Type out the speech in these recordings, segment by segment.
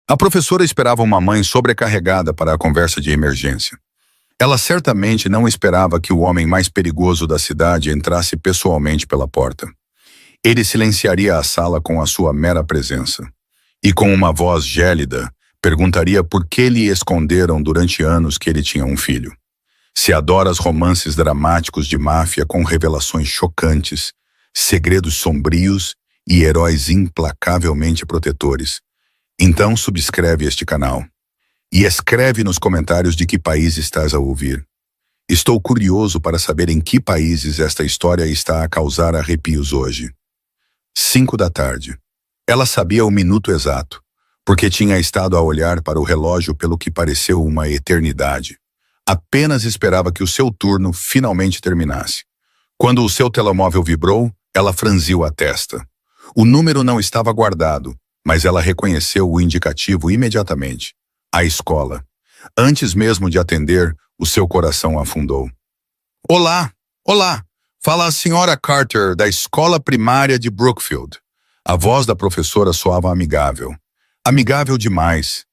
A professora esperava uma mãe sobrecarregada para a conversa de emergência. Ela certamente não esperava que o homem mais perigoso da cidade entrasse pessoalmente pela porta. Ele silenciaria a sala com a sua mera presença. E com uma voz gélida, perguntaria por que lhe esconderam durante anos que ele tinha um filho. Se adoras romances dramáticos de máfia com revelações chocantes, segredos sombrios e heróis implacavelmente protetores, então subscreve este canal. E escreve nos comentários de que país estás a ouvir. Estou curioso para saber em que países esta história está a causar arrepios hoje. 5 da tarde. Ela sabia o minuto exato, porque tinha estado a olhar para o relógio pelo que pareceu uma eternidade. Apenas esperava que o seu turno finalmente terminasse. Quando o seu telemóvel vibrou, ela franziu a testa. O número não estava guardado, mas ela reconheceu o indicativo imediatamente. A escola. Antes mesmo de atender, o seu coração afundou. Olá, olá, fala a senhora Carter, da escola primária de Brookfield. A voz da professora soava amigável. Amigável demais.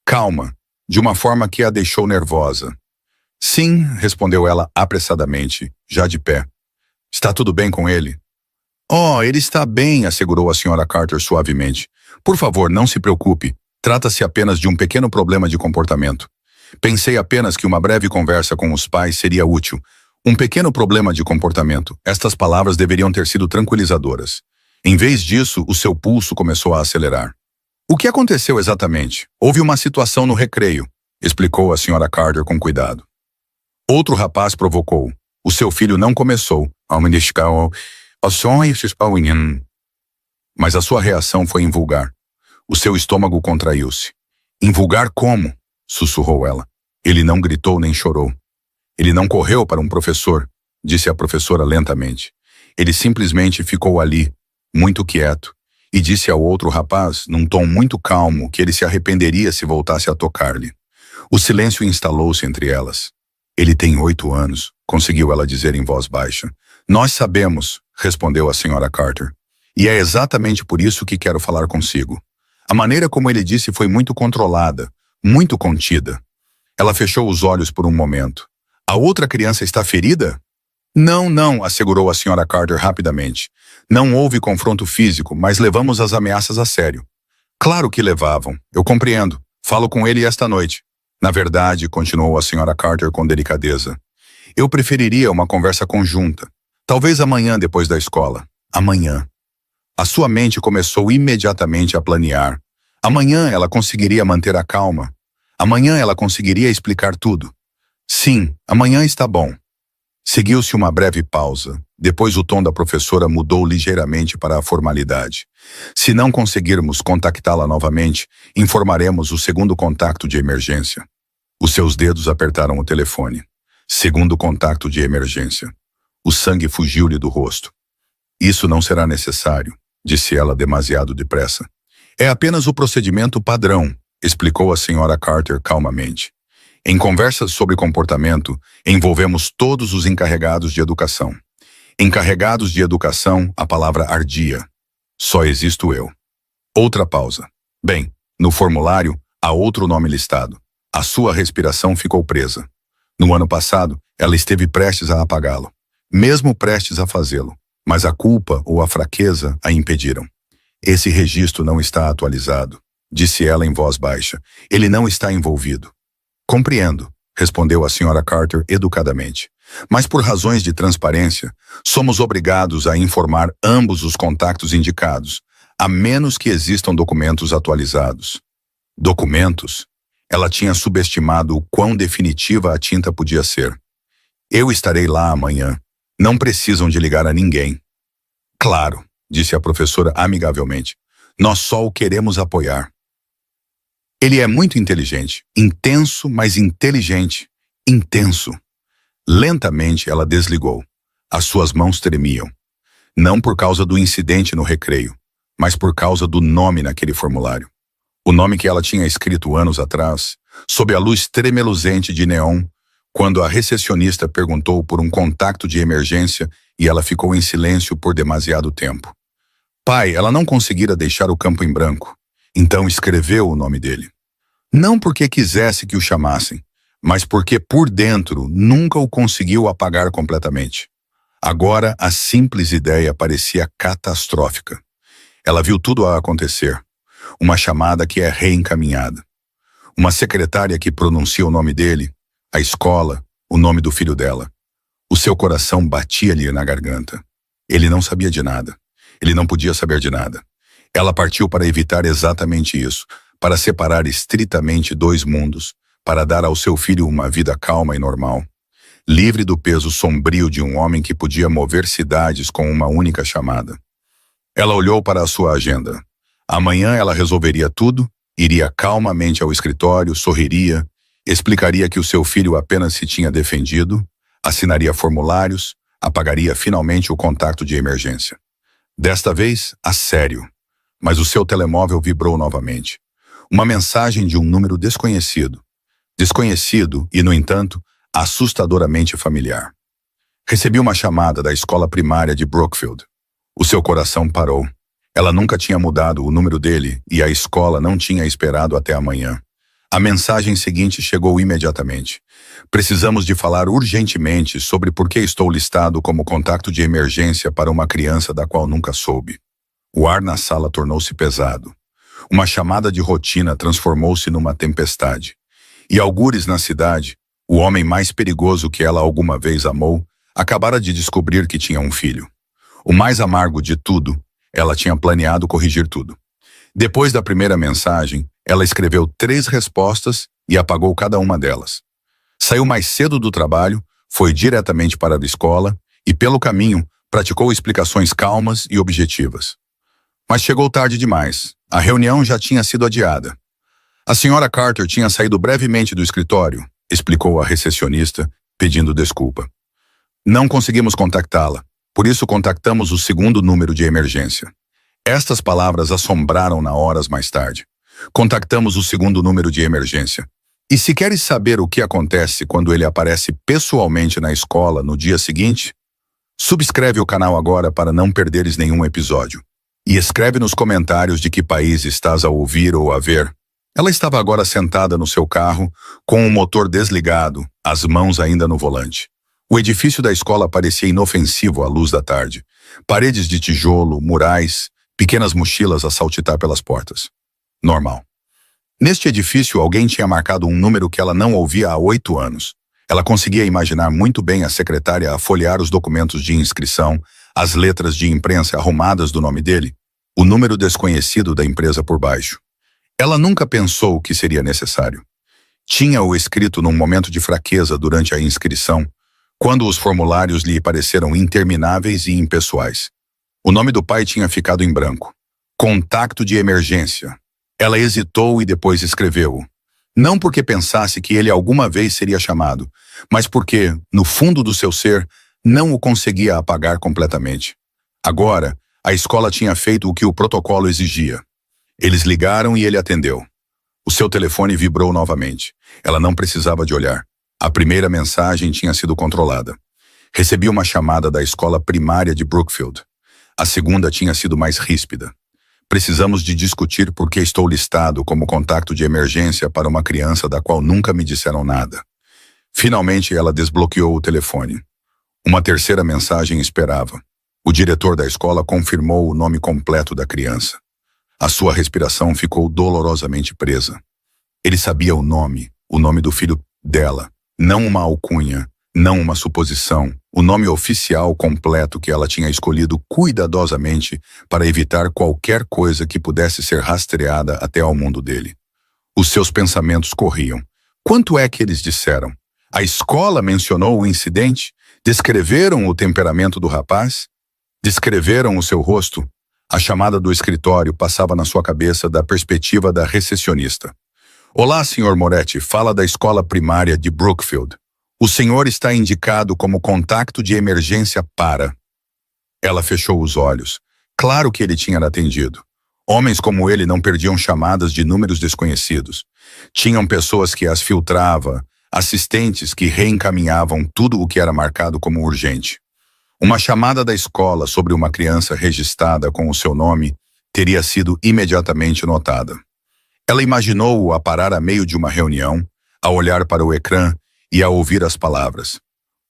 Calma, de uma forma que a deixou nervosa. Sim, respondeu ela apressadamente, já de pé. Está tudo bem com ele? Oh, ele está bem, assegurou a senhora Carter suavemente. Por favor, não se preocupe. Trata-se apenas de um pequeno problema de comportamento. Pensei apenas que uma breve conversa com os pais seria útil. Um pequeno problema de comportamento. Estas palavras deveriam ter sido tranquilizadoras. Em vez disso, o seu pulso começou a acelerar. O que aconteceu exatamente? Houve uma situação no recreio, explicou a senhora Carter com cuidado. Outro rapaz provocou. O seu filho não começou. Mas a sua reação foi invulgar. O seu estômago contraiu-se. Invulgar como? Sussurrou ela. Ele não gritou nem chorou. Ele não correu para um professor, disse a professora lentamente. Ele simplesmente ficou ali, muito quieto, e disse ao outro rapaz, num tom muito calmo, que ele se arrependeria se voltasse a tocar-lhe. O silêncio instalou-se entre elas. Ele tem 8 anos, conseguiu ela dizer em voz baixa. Nós sabemos, respondeu a senhora Carter. E é exatamente por isso que quero falar consigo. A maneira como ele disse foi muito controlada, muito contida. Ela fechou os olhos por um momento. A outra criança está ferida? Não, assegurou a senhora Carter rapidamente. Não houve confronto físico, mas levamos as ameaças a sério. Claro que levavam, eu compreendo. Falo com ele esta noite. Na verdade, continuou a senhora Carter com delicadeza, eu preferiria uma conversa conjunta. Talvez amanhã depois da escola. Amanhã. A sua mente começou imediatamente a planear. Amanhã ela conseguiria manter a calma. Amanhã ela conseguiria explicar tudo. Sim, amanhã está bom. Seguiu-se uma breve pausa. Depois o tom da professora mudou ligeiramente para a formalidade. Se não conseguirmos contactá-la novamente, informaremos o segundo contacto de emergência. Os seus dedos apertaram o telefone. Segundo contacto de emergência. O sangue fugiu-lhe do rosto. Isso não será necessário, disse ela demasiado depressa. É apenas o procedimento padrão, explicou a senhora Carter calmamente. Em conversas sobre comportamento, envolvemos todos os encarregados de educação. Encarregados de educação, a palavra ardia. Só existo eu. Outra pausa. Bem, no formulário, há outro nome listado. A sua respiração ficou presa. No ano passado, ela esteve prestes a apagá-lo. Mesmo prestes a fazê-lo. Mas a culpa ou a fraqueza a impediram. Esse registro não está atualizado, disse ela em voz baixa. Ele não está envolvido. Compreendo, respondeu a senhora Carter educadamente. Mas por razões de transparência, somos obrigados a informar ambos os contactos indicados, a menos que existam documentos atualizados. Documentos? Ela tinha subestimado o quão definitiva a tinta podia ser. Eu estarei lá amanhã. Não precisam de ligar a ninguém. Claro, disse a professora amigavelmente. Nós só o queremos apoiar. Ele é muito inteligente. Intenso, mas inteligente. Intenso. Lentamente ela desligou. As suas mãos tremiam. Não por causa do incidente no recreio, mas por causa do nome naquele formulário. O nome que ela tinha escrito anos atrás, sob a luz tremeluzente de neon, quando a recepcionista perguntou por um contacto de emergência e ela ficou em silêncio por demasiado tempo. Pai, ela não conseguira deixar o campo em branco. Então escreveu o nome dele. Não porque quisesse que o chamassem, mas porque por dentro nunca o conseguiu apagar completamente. Agora a simples ideia parecia catastrófica. Ela viu tudo a acontecer. Uma chamada que é reencaminhada. Uma secretária que pronuncia o nome dele, a escola, o nome do filho dela. O seu coração batia-lhe na garganta. Ele não sabia de nada. Ele não podia saber de nada. Ela partiu para evitar exatamente isso, para separar estritamente dois mundos, para dar ao seu filho uma vida calma e normal, livre do peso sombrio de um homem que podia mover cidades com uma única chamada. Ela olhou para a sua agenda. Amanhã ela resolveria tudo, iria calmamente ao escritório, sorriria, explicaria que o seu filho apenas se tinha defendido, assinaria formulários, apagaria finalmente o contato de emergência. Desta vez, a sério. Mas o seu telemóvel vibrou novamente. Uma mensagem de um número desconhecido. Desconhecido e, no entanto, assustadoramente familiar. Recebi uma chamada da escola primária de Brookfield. O seu coração parou. Ela nunca tinha mudado o número dele e a escola não tinha esperado até amanhã. A mensagem seguinte chegou imediatamente. Precisamos de falar urgentemente sobre por que estou listado como contato de emergência para uma criança da qual nunca soube. O ar na sala tornou-se pesado. Uma chamada de rotina transformou-se numa tempestade. E algures na cidade, o homem mais perigoso que ela alguma vez amou, acabara de descobrir que tinha um filho. O mais amargo de tudo, ela tinha planeado corrigir tudo. Depois da primeira mensagem, ela escreveu 3 respostas e apagou cada uma delas. Saiu mais cedo do trabalho, foi diretamente para a escola e, pelo caminho, praticou explicações calmas e objetivas. Mas chegou tarde demais. A reunião já tinha sido adiada. A senhora Carter tinha saído brevemente do escritório, explicou a recepcionista, pedindo desculpa. Não conseguimos contactá-la, por isso contactamos o segundo número de emergência. Estas palavras assombraram-na horas mais tarde. Contactamos o segundo número de emergência. E se queres saber o que acontece quando ele aparece pessoalmente na escola no dia seguinte, subscreve o canal agora para não perderes nenhum episódio. E escreve nos comentários de que país estás a ouvir ou a ver. Ela estava agora sentada no seu carro, com o motor desligado, as mãos ainda no volante. O edifício da escola parecia inofensivo à luz da tarde. Paredes de tijolo, murais, pequenas mochilas a saltitar pelas portas. Normal. Neste edifício, alguém tinha marcado um número que ela não ouvia há 8 anos. Ela conseguia imaginar muito bem a secretária a folhear os documentos de inscrição, as letras de imprensa arrumadas do nome dele, o número desconhecido da empresa por baixo. Ela nunca pensou que seria necessário. Tinha-o escrito num momento de fraqueza durante a inscrição, quando os formulários lhe pareceram intermináveis e impessoais. O nome do pai tinha ficado em branco. Contacto de emergência. Ela hesitou e depois escreveu-o. Não porque pensasse que ele alguma vez seria chamado, mas porque, no fundo do seu ser, não o conseguia apagar completamente. Agora, a escola tinha feito o que o protocolo exigia. Eles ligaram e ele atendeu. O seu telefone vibrou novamente. Ela não precisava de olhar. A primeira mensagem tinha sido controlada. Recebi uma chamada da escola primária de Brookfield. A segunda tinha sido mais ríspida. Precisamos de discutir por que estou listado como contato de emergência para uma criança da qual nunca me disseram nada. Finalmente, ela desbloqueou o telefone. Uma terceira mensagem esperava. O diretor da escola confirmou o nome completo da criança. A sua respiração ficou dolorosamente presa. Ele sabia o nome do filho dela, não uma alcunha, não uma suposição, o nome oficial completo que ela tinha escolhido cuidadosamente para evitar qualquer coisa que pudesse ser rastreada até ao mundo dele. Os seus pensamentos corriam. Quanto é que eles disseram? A escola mencionou o incidente? Descreveram o temperamento do rapaz? Descreveram o seu rosto? A chamada do escritório passava na sua cabeça da perspectiva da recepcionista. Olá, Sr. Moretti, fala da escola primária de Brookfield. O senhor está indicado como contato de emergência para... Ela fechou os olhos. Claro que ele tinha atendido. Homens como ele não perdiam chamadas de números desconhecidos. Tinham pessoas que as filtrava, assistentes que reencaminhavam tudo o que era marcado como urgente. Uma chamada da escola sobre uma criança registrada com o seu nome teria sido imediatamente notada. Ela imaginou-o a parar a meio de uma reunião, a olhar para o ecrã e a ouvir as palavras.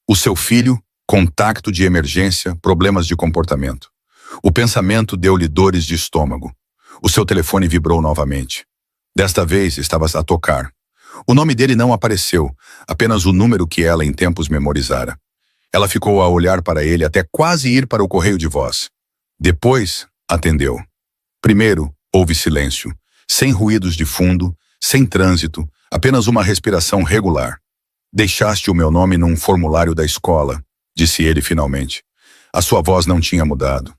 O seu filho, contacto de emergência, problemas de comportamento. O pensamento deu-lhe dores de estômago. O seu telefone vibrou novamente. Desta vez estava a tocar. O nome dele não apareceu, apenas o número que ela em tempos memorizara. Ela ficou a olhar para ele até quase ir para o correio de voz. Depois, atendeu. Primeiro, houve silêncio, sem ruídos de fundo, sem trânsito, apenas uma respiração regular. Deixaste o meu nome num formulário da escola, disse ele finalmente. A sua voz não tinha mudado.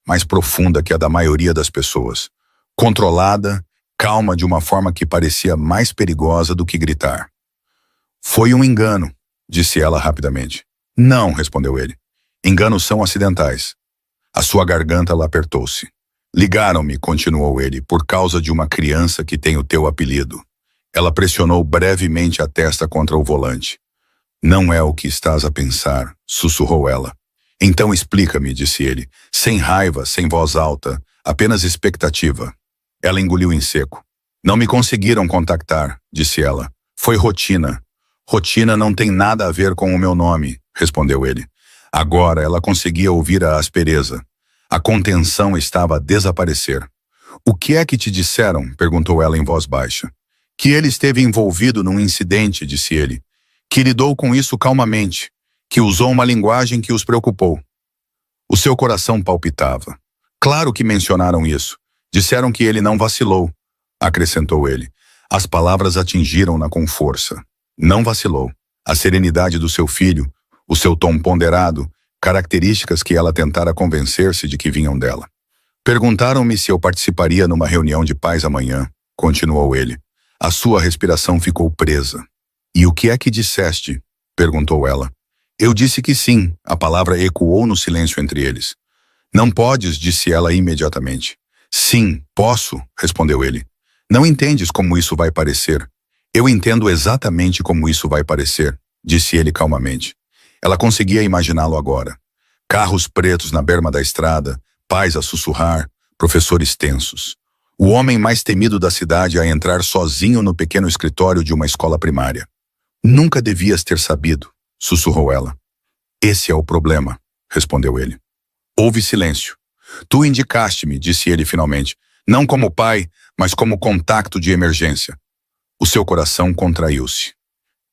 Mais profunda que a da maioria das pessoas. Controlada, calma de uma forma que parecia mais perigosa do que gritar. Foi um engano, disse ela rapidamente. Não, respondeu ele. Enganos são acidentais. A sua garganta lá apertou-se. Ligaram-me, continuou ele, por causa de uma criança que tem o teu apelido. Ela pressionou brevemente a testa contra o volante. Não é o que estás a pensar, sussurrou ela. Então explica-me, disse ele, sem raiva, sem voz alta, apenas expectativa. Ela engoliu em seco. Não me conseguiram contactar, disse ela. Foi rotina. Rotina não tem nada a ver com o meu nome, respondeu ele. Agora ela conseguia ouvir a aspereza. A contenção estava a desaparecer. O que é que te disseram? Perguntou ela em voz baixa. Que ele esteve envolvido num incidente, disse ele. Que lidou com isso calmamente. Que usou uma linguagem que os preocupou. O seu coração palpitava. Claro que mencionaram isso. Disseram que ele não vacilou, acrescentou ele. As palavras atingiram-na com força. Não vacilou. A serenidade do seu filho, o seu tom ponderado, características que ela tentara convencer-se de que vinham dela. Perguntaram-me se eu participaria numa reunião de pais amanhã, continuou ele. A sua respiração ficou presa. E o que é que disseste? Perguntou ela. Eu disse que sim, a palavra ecoou no silêncio entre eles. Não podes, disse ela imediatamente. Sim, posso, respondeu ele. Não entendes como isso vai parecer. Eu entendo exatamente como isso vai parecer, disse ele calmamente. Ela conseguia imaginá-lo agora. Carros pretos na berma da estrada, pais a sussurrar, professores tensos. O homem mais temido da cidade a entrar sozinho no pequeno escritório de uma escola primária. Nunca devias ter sabido, sussurrou ela. Esse é o problema, respondeu ele. Houve silêncio. Tu indicaste-me, disse ele finalmente, não como pai, mas como contacto de emergência. O seu coração contraiu-se.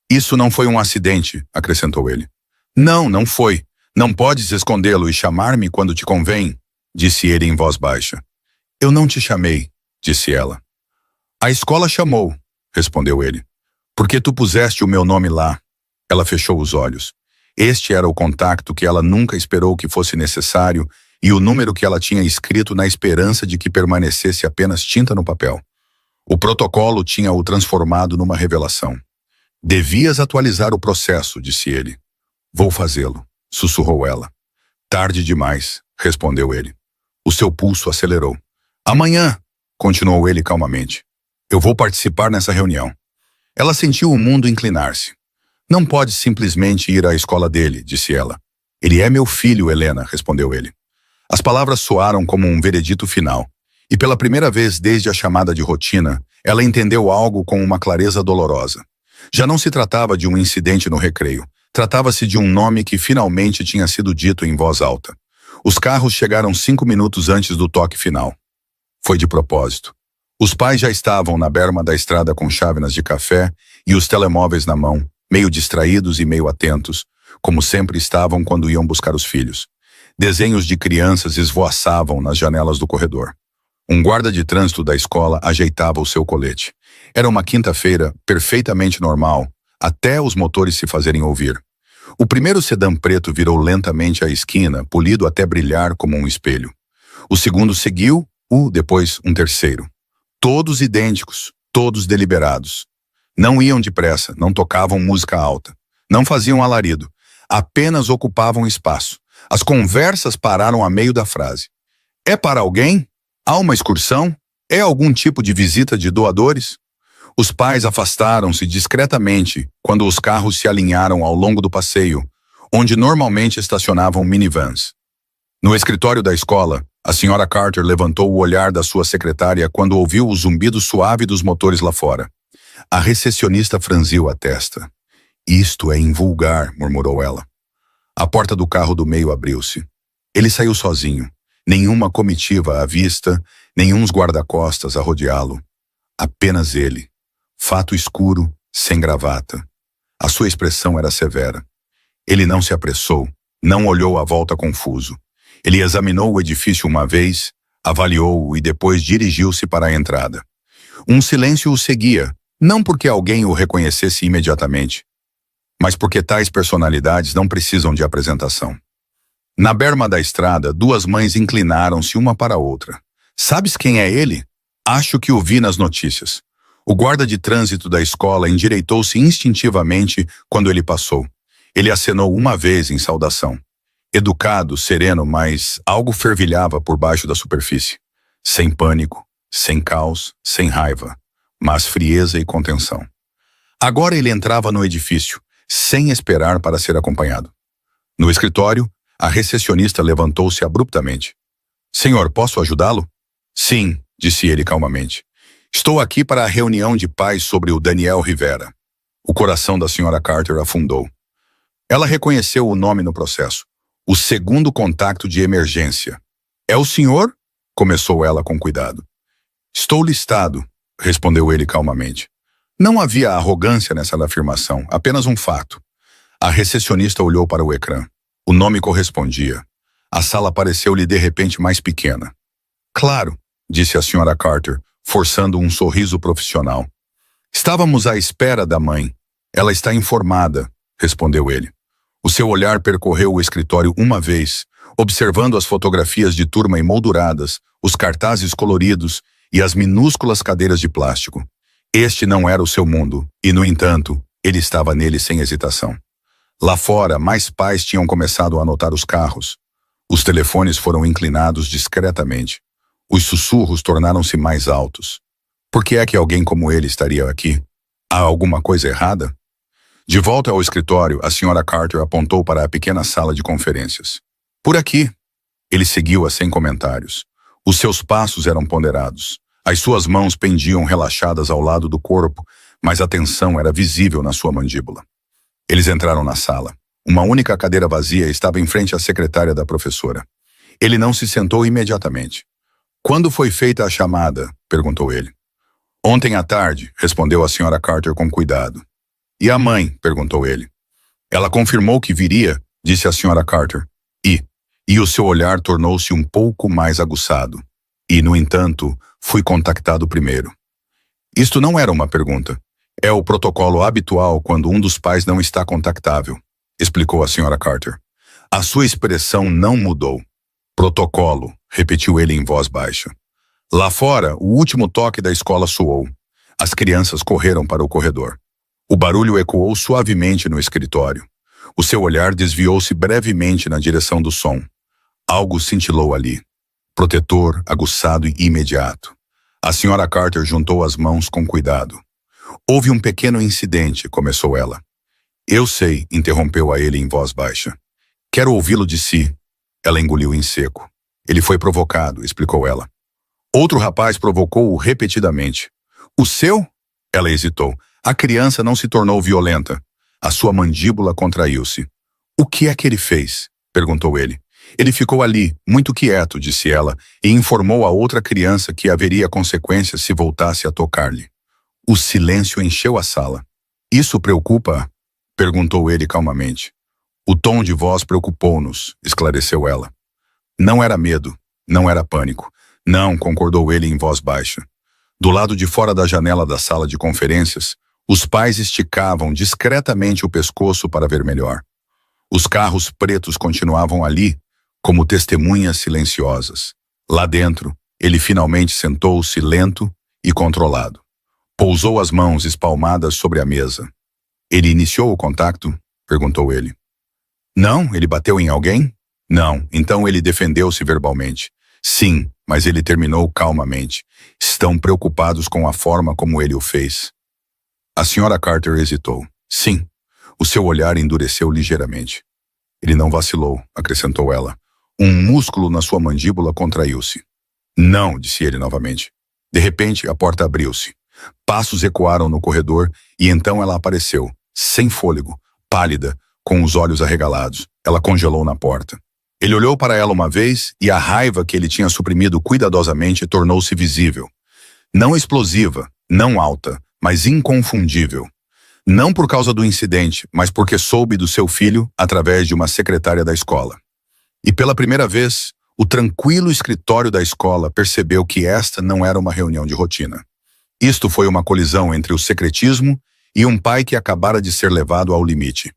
Isso não foi um acidente, acrescentou ele. Não, não foi. Não podes escondê-lo e chamar-me quando te convém, disse ele em voz baixa. Eu não te chamei, disse ela. A escola chamou, respondeu ele. Porque tu puseste o meu nome lá. Ela fechou os olhos. Este era o contacto que ela nunca esperou que fosse necessário e o número que ela tinha escrito na esperança de que permanecesse apenas tinta no papel. O protocolo tinha-o transformado numa revelação. Devias atualizar o processo, disse ele. Vou fazê-lo, sussurrou ela. Tarde demais, respondeu ele. O seu pulso acelerou. Amanhã, continuou ele calmamente. Eu vou participar nessa reunião. Ela sentiu o mundo inclinar-se. Não pode simplesmente ir à escola dele, disse ela. Ele é meu filho, Helena, respondeu ele. As palavras soaram como um veredito final. E pela primeira vez desde a chamada de rotina, ela entendeu algo com uma clareza dolorosa. Já não se tratava de um incidente no recreio. Tratava-se de um nome que finalmente tinha sido dito em voz alta. Os carros chegaram 5 minutos antes do toque final. Foi de propósito. Os pais já estavam na berma da estrada com chávenas de café e os telemóveis na mão, meio distraídos e meio atentos, como sempre estavam quando iam buscar os filhos. Desenhos de crianças esvoaçavam nas janelas do corredor. Um guarda de trânsito da escola ajeitava o seu colete. Era uma quinta-feira perfeitamente normal, até os motores se fazerem ouvir. O primeiro sedã preto virou lentamente à esquina, polido até brilhar como um espelho. O segundo seguiu, depois um terceiro. Todos idênticos, todos deliberados. Não iam depressa, não tocavam música alta, não faziam alarido, apenas ocupavam espaço. As conversas pararam a meio da frase. É para alguém? Há uma excursão? É algum tipo de visita de doadores? Os pais afastaram-se discretamente quando os carros se alinharam ao longo do passeio, onde normalmente estacionavam minivans. No escritório da escola, A senhora Carter levantou o olhar da sua secretária quando ouviu o zumbido suave dos motores lá fora. A recepcionista franziu a testa. Isto é invulgar, murmurou ela. A porta do carro do meio abriu-se. Ele saiu sozinho. Nenhuma comitiva à vista, nenhum guarda-costas a rodeá-lo. Apenas ele. Fato escuro, sem gravata. A sua expressão era severa. Ele não se apressou, não olhou à volta confuso. Ele examinou o edifício uma vez, avaliou-o e depois dirigiu-se para a entrada. Um silêncio o seguia, não porque alguém o reconhecesse imediatamente, mas porque tais personalidades não precisam de apresentação. Na berma da estrada, duas mães inclinaram-se uma para a outra. Sabes quem é ele? Acho que o vi nas notícias. O guarda de trânsito da escola endireitou-se instintivamente quando ele passou. Ele acenou uma vez em saudação. Educado, sereno, mas algo fervilhava por baixo da superfície. Sem pânico, sem caos, sem raiva, mas frieza e contenção. Agora ele entrava no edifício, sem esperar para ser acompanhado. No escritório, a recepcionista levantou-se abruptamente. Senhor, posso ajudá-lo? Sim, disse ele calmamente. Estou aqui para a reunião de pais sobre o Daniel Rivera. O coração da senhora Carter afundou. Ela reconheceu o nome no processo. O segundo contato de emergência. É o senhor? Começou ela com cuidado. Estou listado, respondeu ele calmamente. Não havia arrogância nessa afirmação, apenas um fato. A recepcionista olhou para o ecrã. O nome correspondia. A sala pareceu-lhe de repente mais pequena. Claro, disse a senhora Carter, forçando um sorriso profissional. Estávamos à espera da mãe. Ela está informada, respondeu ele. O seu olhar percorreu o escritório uma vez, observando as fotografias de turma emolduradas, os cartazes coloridos e as minúsculas cadeiras de plástico. Este não era o seu mundo, e, no entanto, ele estava nele sem hesitação. Lá fora, mais pais tinham começado a anotar os carros. Os telefones foram inclinados discretamente. Os sussurros tornaram-se mais altos. Por que é que alguém como ele estaria aqui? Há alguma coisa errada? De volta ao escritório, a senhora Carter apontou para a pequena sala de conferências. Por aqui. Ele seguiu-a sem comentários. Os seus passos eram ponderados. As suas mãos pendiam relaxadas ao lado do corpo, mas a tensão era visível na sua mandíbula. Eles entraram na sala. Uma única cadeira vazia estava em frente à secretária da professora. Ele não se sentou imediatamente. Quando foi feita a chamada? Perguntou ele. Ontem à tarde, respondeu a senhora Carter com cuidado. E a mãe? Perguntou ele. Ela confirmou que viria, disse a senhora Carter. E o seu olhar tornou-se um pouco mais aguçado. E, no entanto, fui contactado primeiro. Isto não era uma pergunta. É o protocolo habitual quando um dos pais não está contactável, explicou a senhora Carter. A sua expressão não mudou. Protocolo, repetiu ele em voz baixa. Lá fora, o último toque da escola soou. As crianças correram para o corredor. O barulho ecoou suavemente no escritório. O seu olhar desviou-se brevemente na direção do som. Algo cintilou ali. Protetor, aguçado e imediato. A senhora Carter juntou as mãos com cuidado. Houve um pequeno incidente, começou ela. Eu sei, interrompeu a ele em voz baixa. Quero ouvi-lo de si. Ela engoliu em seco. Ele foi provocado, explicou ela. Outro rapaz provocou-o repetidamente. O seu? Ela hesitou. A criança não se tornou violenta. A sua mandíbula contraiu-se. O que é que ele fez? Perguntou ele. Ele ficou ali, muito quieto, disse ela, e informou a outra criança que haveria consequências se voltasse a tocar-lhe. O silêncio encheu a sala. Isso preocupa? Perguntou ele calmamente. O tom de voz preocupou-nos, esclareceu ela. Não era medo, não era pânico. Não, concordou ele em voz baixa. Do lado de fora da janela da sala de conferências, os pais esticavam discretamente o pescoço para ver melhor. Os carros pretos continuavam ali, como testemunhas silenciosas. Lá dentro, ele finalmente sentou-se lento e controlado. Pousou as mãos espalmadas sobre a mesa. Ele iniciou o contacto? Perguntou ele. Não, ele bateu em alguém? Não, então ele defendeu-se verbalmente. Sim, mas ele terminou calmamente. Estão preocupados com a forma como ele o fez. A senhora Carter hesitou. Sim. O seu olhar endureceu ligeiramente. Ele não vacilou, acrescentou ela. Um músculo na sua mandíbula contraiu-se. Não, disse ele novamente. De repente, a porta abriu-se. Passos ecoaram no corredor e então ela apareceu, sem fôlego, pálida, com os olhos arregalados. Ela congelou na porta. Ele olhou para ela uma vez e a raiva que ele tinha suprimido cuidadosamente tornou-se visível. Não explosiva, não alta, mas inconfundível. Não por causa do incidente, mas porque soube do seu filho através de uma secretária da escola. E pela primeira vez, o tranquilo escritório da escola percebeu que esta não era uma reunião de rotina. Isto foi uma colisão entre o secretismo e um pai que acabara de ser levado ao limite.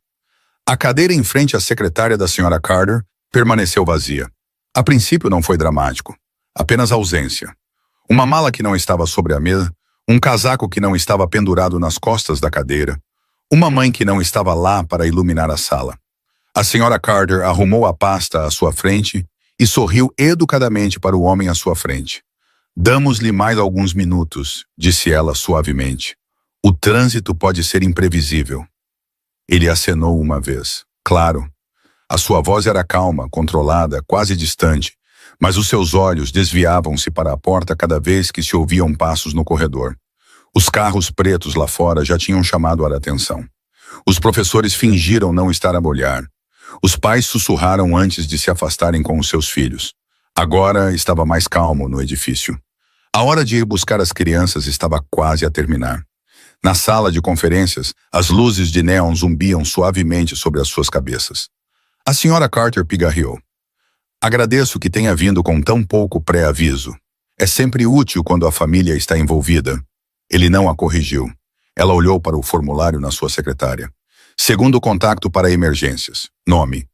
A cadeira em frente à secretária da Sra. Carter permaneceu vazia. A princípio não foi dramático, apenas ausência. Uma mala que não estava sobre a mesa, um casaco que não estava pendurado nas costas da cadeira, uma mãe que não estava lá para iluminar a sala. A Sra. Carter arrumou a pasta à sua frente e sorriu educadamente para o homem à sua frente. Damos-lhe mais alguns minutos, disse ela suavemente. O trânsito pode ser imprevisível. Ele acenou uma vez. Claro. A sua voz era calma, controlada, quase distante, mas os seus olhos desviavam-se para a porta cada vez que se ouviam passos no corredor. Os carros pretos lá fora já tinham chamado a atenção. Os professores fingiram não estar a olhar. Os pais sussurraram antes de se afastarem com os seus filhos. Agora estava mais calmo no edifício. A hora de ir buscar as crianças estava quase a terminar. Na sala de conferências, as luzes de néon zumbiam suavemente sobre as suas cabeças. A Sra. Carter pigarreou. Agradeço que tenha vindo com tão pouco pré-aviso. É sempre útil quando a família está envolvida. Ele não a corrigiu. Ela olhou para o formulário na sua secretária. Segundo contato para emergências. Nome: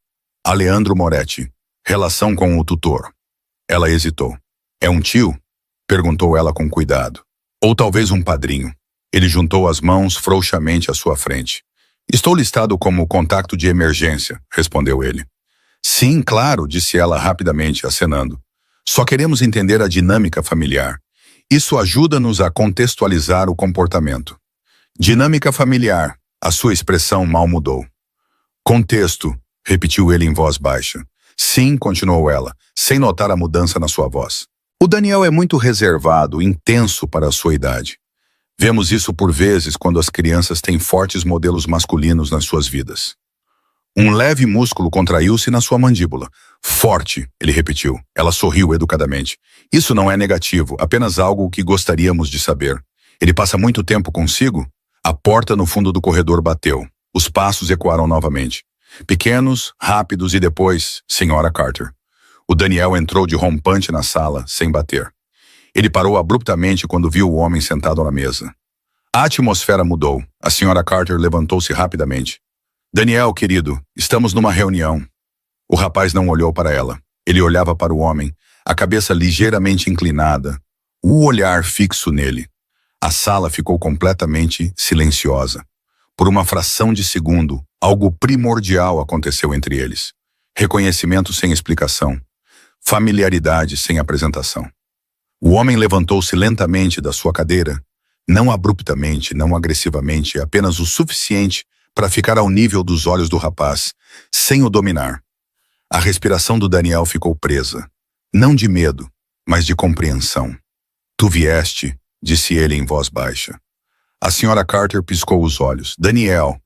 Aleandro Moretti. Relação com o tutor. Ela hesitou. É um tio? Perguntou ela com cuidado. Ou talvez um padrinho. Ele juntou as mãos frouxamente à sua frente. Estou listado como contato de emergência, respondeu ele. Sim, claro, disse ela rapidamente, acenando. Só queremos entender a dinâmica familiar. Isso ajuda-nos a contextualizar o comportamento. Dinâmica familiar. A sua expressão mal mudou. Contexto, repetiu ele em voz baixa. Sim, continuou ela, sem notar a mudança na sua voz. O Daniel é muito reservado, intenso para a sua idade. Vemos isso por vezes quando as crianças têm fortes modelos masculinos nas suas vidas. Um leve músculo contraiu-se na sua mandíbula. Forte, ele repetiu. Ela sorriu educadamente. Isso não é negativo, apenas algo que gostaríamos de saber. Ele passa muito tempo consigo? A porta no fundo do corredor bateu. Os passos ecoaram novamente. Pequenos, rápidos e depois, Sra. Carter. O Daniel entrou de rompante na sala, sem bater. Ele parou abruptamente quando viu o homem sentado na mesa. A atmosfera mudou. A Sra. Carter levantou-se rapidamente. Daniel, querido, estamos numa reunião. O rapaz não olhou para ela. Ele olhava para o homem, a cabeça ligeiramente inclinada, o olhar fixo nele. A sala ficou completamente silenciosa. Por uma fração de segundo, algo primordial aconteceu entre eles. Reconhecimento sem explicação. Familiaridade sem apresentação. O homem levantou-se lentamente da sua cadeira, não abruptamente, não agressivamente, apenas o suficiente para ficar ao nível dos olhos do rapaz, sem o dominar. A respiração do Daniel ficou presa, não de medo, mas de compreensão. Tu vieste, disse ele em voz baixa. A Sra. Carter piscou os olhos. Daniel.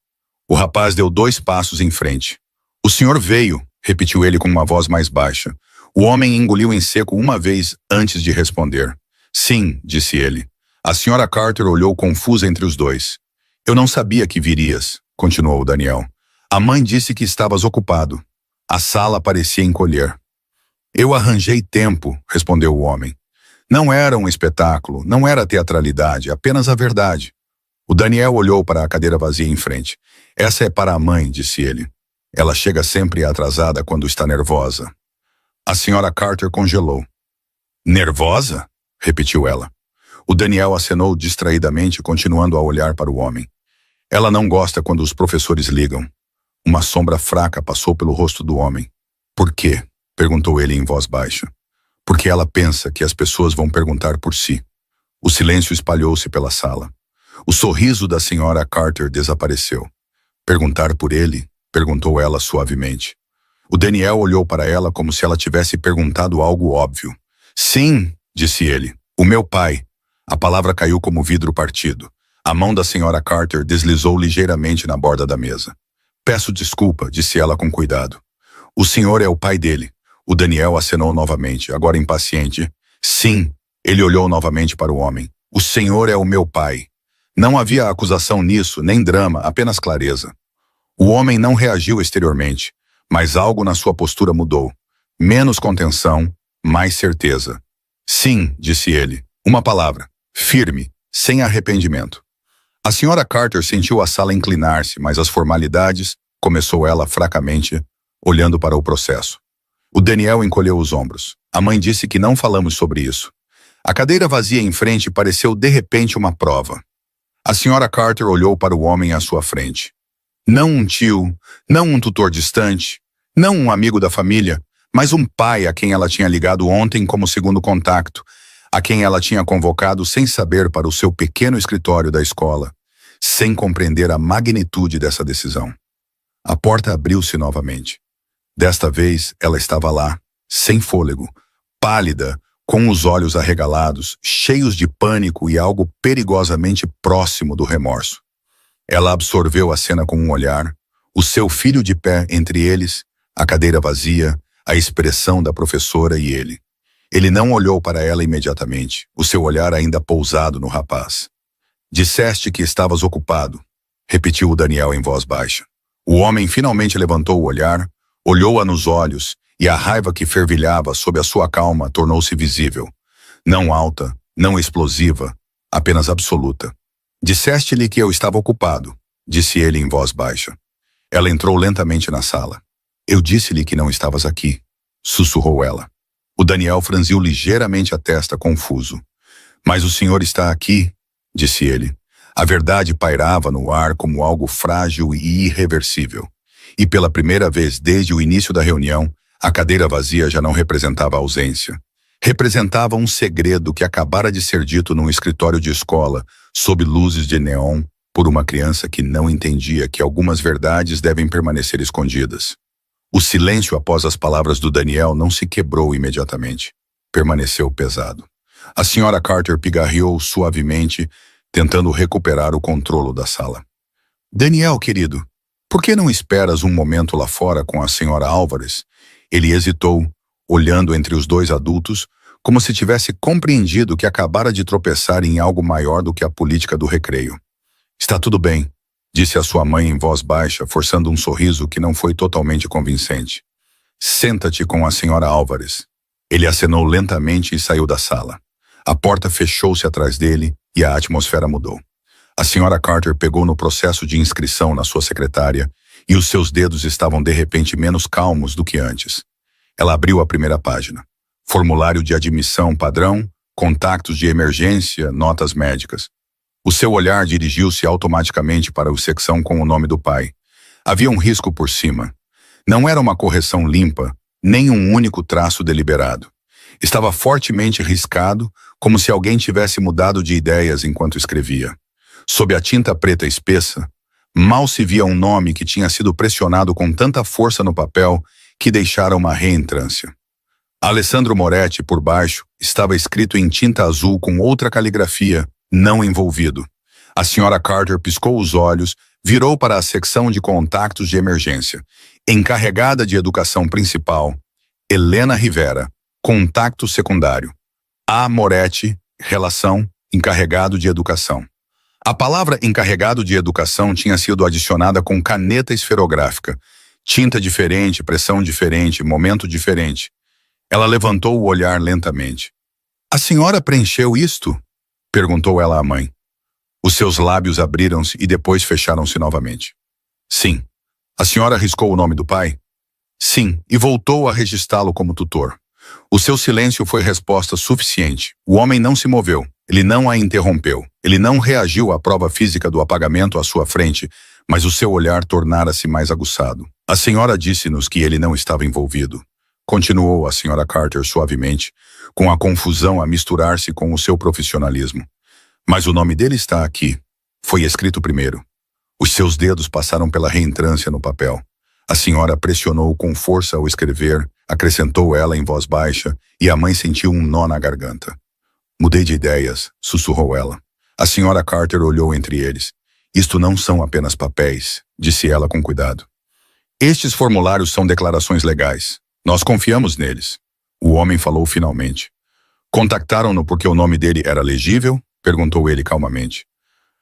O rapaz deu 2 passos em frente. O senhor veio, repetiu ele com uma voz mais baixa. O homem engoliu em seco uma vez antes de responder. Sim, disse ele. A Sra. Carter olhou confusa entre os dois. Eu não sabia que virias, continuou o Daniel. A mãe disse que estavas ocupado. A sala parecia encolher. Eu arranjei tempo, respondeu o homem. Não era um espetáculo, não era teatralidade, apenas a verdade. O Daniel olhou para a cadeira vazia em frente. Essa é para a mãe, disse ele. Ela chega sempre atrasada quando está nervosa. A Sra. Carter congelou. Nervosa? Repetiu ela. O Daniel acenou distraidamente, continuando a olhar para o homem. Ela não gosta quando os professores ligam. Uma sombra fraca passou pelo rosto do homem. Por quê? Perguntou ele em voz baixa. Porque ela pensa que as pessoas vão perguntar por si. O silêncio espalhou-se pela sala. O sorriso da Sra. Carter desapareceu. Perguntar por ele? Perguntou ela suavemente. O Daniel olhou para ela como se ela tivesse perguntado algo óbvio. Sim, disse ele. O meu pai. A palavra caiu como vidro partido. A mão da senhora Carter deslizou ligeiramente na borda da mesa. Peço desculpa, disse ela com cuidado. O senhor é o pai dele. O Daniel acenou novamente, agora impaciente. Sim, ele olhou novamente para o homem. O senhor é o meu pai. Não havia acusação nisso, nem drama, apenas clareza. O homem não reagiu exteriormente, mas algo na sua postura mudou. Menos contenção, mais certeza. Sim, disse ele. Uma palavra. Firme, sem arrependimento. A senhora Carter sentiu a sala inclinar-se, mas as formalidades, começou ela fracamente, olhando para o processo. O Daniel encolheu os ombros. A mãe disse que não falamos sobre isso. A cadeira vazia em frente pareceu de repente uma prova. A senhora Carter olhou para o homem à sua frente. Não um tio, não um tutor distante, não um amigo da família, mas um pai a quem ela tinha ligado ontem como segundo contato, a quem ela tinha convocado sem saber para o seu pequeno escritório da escola, sem compreender a magnitude dessa decisão. A porta abriu-se novamente. Desta vez, ela estava lá, sem fôlego, pálida, com os olhos arregalados, cheios de pânico e algo perigosamente próximo do remorso. Ela absorveu a cena com um olhar, o seu filho de pé entre eles, a cadeira vazia, a expressão da professora e ele. Ele não olhou para ela imediatamente, o seu olhar ainda pousado no rapaz. Disseste que estavas ocupado, repetiu o Daniel em voz baixa. O homem finalmente levantou o olhar, olhou-a nos olhos, e a raiva que fervilhava sob a sua calma tornou-se visível. Não alta, não explosiva, apenas absoluta. Disseste-lhe que eu estava ocupado, disse ele em voz baixa. Ela entrou lentamente na sala. Eu disse-lhe que não estavas aqui, sussurrou ela. O Daniel franziu ligeiramente a testa, confuso. Mas o senhor está aqui, disse ele. A verdade pairava no ar como algo frágil e irreversível. E pela primeira vez desde o início da reunião, a cadeira vazia já não representava ausência. Representava um segredo que acabara de ser dito num escritório de escola, sob luzes de neon, por uma criança que não entendia que algumas verdades devem permanecer escondidas. O silêncio após as palavras do Daniel não se quebrou imediatamente. Permaneceu pesado. A senhora Carter pigarreou suavemente, tentando recuperar o controle da sala. Daniel, querido, por que não esperas um momento lá fora com a senhora Álvares? Ele hesitou, olhando entre os dois adultos, como se tivesse compreendido que acabara de tropeçar em algo maior do que a política do recreio. Está tudo bem, disse a sua mãe em voz baixa, forçando um sorriso que não foi totalmente convincente. Senta-te com a senhora Álvares. Ele acenou lentamente e saiu da sala. A porta fechou-se atrás dele e a atmosfera mudou. A senhora Carter pegou no processo de inscrição na sua secretária e os seus dedos estavam de repente menos calmos do que antes. Ela abriu a primeira página. Formulário de admissão padrão, contactos de emergência, notas médicas. O seu olhar dirigiu-se automaticamente para a secção com o nome do pai. Havia um risco por cima. Não era uma correção limpa, nem um único traço deliberado. Estava fortemente riscado, como se alguém tivesse mudado de ideias enquanto escrevia. Sob a tinta preta espessa, mal se via um nome que tinha sido pressionado com tanta força no papel que deixara uma reentrância. Alessandro Moretti, por baixo, estava escrito em tinta azul com outra caligrafia, não envolvido. A senhora Carter piscou os olhos, virou para a secção de contactos de emergência. Encarregada de educação principal, Helena Rivera, contacto secundário. A. Moretti, relação, encarregado de educação. A palavra encarregado de educação tinha sido adicionada com caneta esferográfica. Tinta diferente, pressão diferente, momento diferente. Ela levantou o olhar lentamente. A senhora preencheu isto? Perguntou ela à mãe. Os seus lábios abriram-se e depois fecharam-se novamente. Sim. A senhora riscou o nome do pai? Sim, e voltou a registrá-lo como tutor. O seu silêncio foi resposta suficiente. O homem não se moveu. Ele não a interrompeu. Ele não reagiu à prova física do apagamento à sua frente, mas o seu olhar tornara-se mais aguçado. A senhora disse-nos que ele não estava envolvido. Continuou a senhora Carter suavemente, com a confusão a misturar-se com o seu profissionalismo. Mas o nome dele está aqui. Foi escrito primeiro. Os seus dedos passaram pela reentrância no papel. A senhora pressionou com força ao escrever, acrescentou ela em voz baixa, e a mãe sentiu um nó na garganta. Mudei de ideias, sussurrou ela. A senhora Carter olhou entre eles. Isto não são apenas papéis, disse ela com cuidado. Estes formulários são declarações legais. Nós confiamos neles. O homem falou finalmente. Contactaram-no porque o nome dele era legível? Perguntou ele calmamente.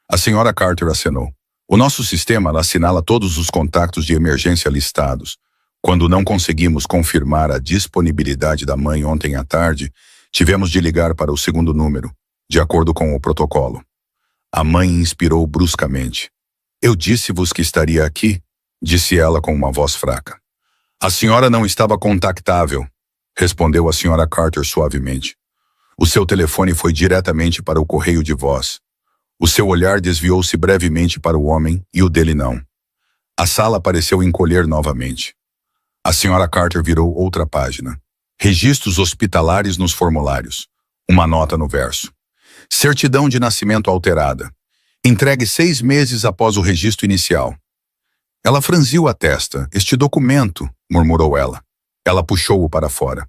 A senhora Carter acenou. O nosso sistema assinala todos os contactos de emergência listados. Quando não conseguimos confirmar a disponibilidade da mãe ontem à tarde, tivemos de ligar para o segundo número, de acordo com o protocolo. A mãe inspirou bruscamente. Eu disse-vos que estaria aqui, disse ela com uma voz fraca. A senhora não estava contactável, respondeu a senhora Carter suavemente. O seu telefone foi diretamente para o correio de voz. O seu olhar desviou-se brevemente para o homem e o dele não. A sala pareceu encolher novamente. A senhora Carter virou outra página. Registros hospitalares nos formulários. Uma nota no verso. Certidão de nascimento alterada. Entregue 6 meses após o registro inicial. Ela franziu a testa. Este documento, murmurou ela. Ela puxou-o para fora.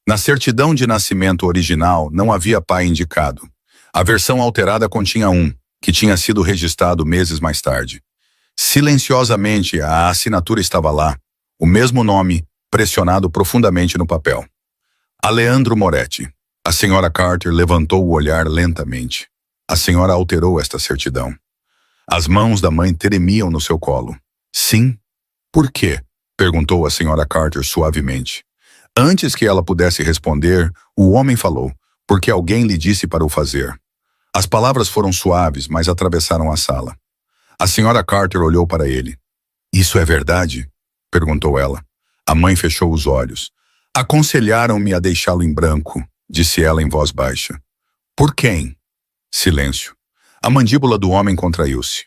Na certidão de nascimento original não havia pai indicado. A versão alterada continha um, que tinha sido registrado meses mais tarde. Silenciosamente, a assinatura estava lá, o mesmo nome, pressionado profundamente no papel. Aleandro Moretti. A senhora Carter levantou o olhar lentamente. A senhora alterou esta certidão. As mãos da mãe tremiam no seu colo. Sim? Por quê? Perguntou a senhora Carter suavemente. Antes que ela pudesse responder, o homem falou, porque alguém lhe disse para o fazer. As palavras foram suaves, mas atravessaram a sala. A senhora Carter olhou para ele. Isso é verdade? Perguntou ela. A mãe fechou os olhos. Aconselharam-me a deixá-lo em branco, disse ela em voz baixa. Por quem? Silêncio. A mandíbula do homem contraiu-se.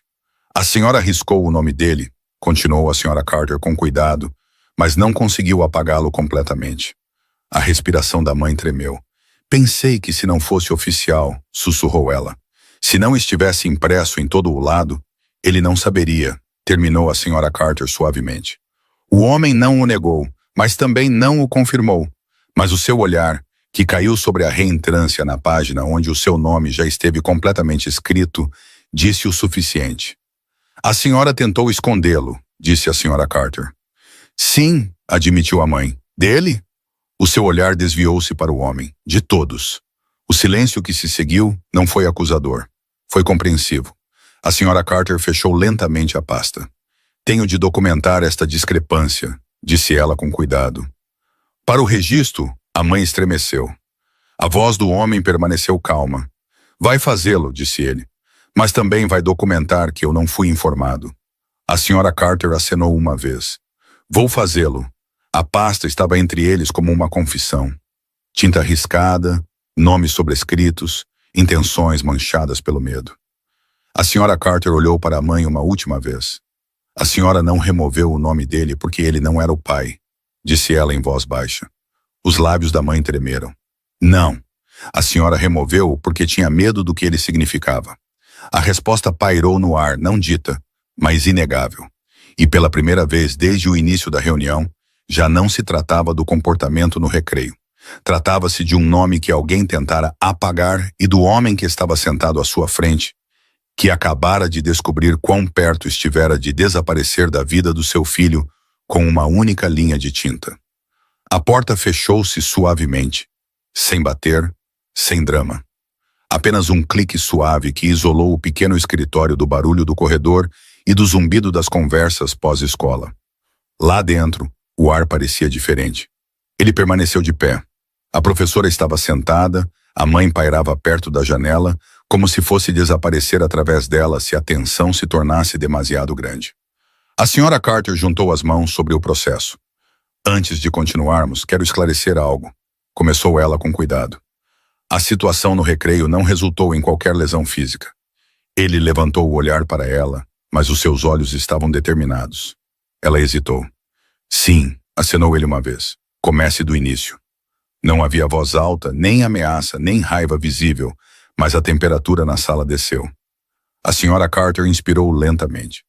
A senhora riscou o nome dele, continuou a senhora Carter com cuidado, mas não conseguiu apagá-lo completamente. A respiração da mãe tremeu. Pensei que se não fosse oficial, sussurrou ela. Se não estivesse impresso em todo o lado, ele não saberia, terminou a senhora Carter suavemente. O homem não o negou, mas também não o confirmou. Mas o seu olhar, que caiu sobre a reentrância na página onde o seu nome já esteve completamente escrito, disse o suficiente. A senhora tentou escondê-lo, disse a senhora Carter. Sim, admitiu a mãe. Dele? O seu olhar desviou-se para o homem. De todos. O silêncio que se seguiu não foi acusador. Foi compreensivo. A senhora Carter fechou lentamente a pasta. Tenho de documentar esta discrepância, disse ela com cuidado. Para o registro, a mãe estremeceu. A voz do homem permaneceu calma. Vai fazê-lo, disse ele. Mas também vai documentar que eu não fui informado. A senhora Carter acenou uma vez. Vou fazê-lo. A pasta estava entre eles como uma confissão. Tinta riscada, nomes sobrescritos, intenções manchadas pelo medo. A senhora Carter olhou para a mãe uma última vez. A senhora não removeu o nome dele porque ele não era o pai, disse ela em voz baixa. Os lábios da mãe tremeram. Não. A senhora removeu-o porque tinha medo do que ele significava. A resposta pairou no ar, não dita, mas inegável. E pela primeira vez desde o início da reunião, já não se tratava do comportamento no recreio. Tratava-se de um nome que alguém tentara apagar e do homem que estava sentado à sua frente, que acabara de descobrir quão perto estivera de desaparecer da vida do seu filho com uma única linha de tinta. A porta fechou-se suavemente, sem bater, sem drama. Apenas um clique suave que isolou o pequeno escritório do barulho do corredor e do zumbido das conversas pós-escola. Lá dentro, o ar parecia diferente. Ele permaneceu de pé. A professora estava sentada, a mãe pairava perto da janela, como se fosse desaparecer através dela se a tensão se tornasse demasiado grande. A senhora Carter juntou as mãos sobre o processo. Antes de continuarmos, quero esclarecer algo. Começou ela com cuidado. A situação no recreio não resultou em qualquer lesão física. Ele levantou o olhar para ela, mas os seus olhos estavam determinados. Ela hesitou. Sim, acenou ele uma vez. Comece do início. Não havia voz alta, nem ameaça, nem raiva visível, mas a temperatura na sala desceu. A senhora Carter inspirou lentamente.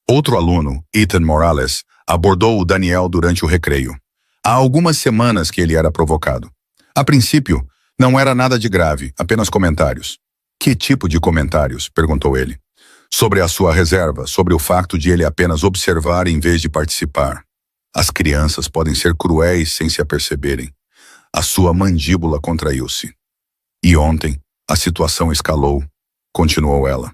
Outro aluno, Ethan Morales, Abordou o Daniel durante o recreio. Há algumas semanas que ele era provocado. A princípio, não era nada de grave, apenas comentários. Que tipo de comentários? Perguntou ele. Sobre a sua reserva, sobre o facto de ele apenas observar em vez de participar. As crianças podem ser cruéis sem se aperceberem. A sua mandíbula contraiu-se. E ontem, a situação escalou, continuou ela.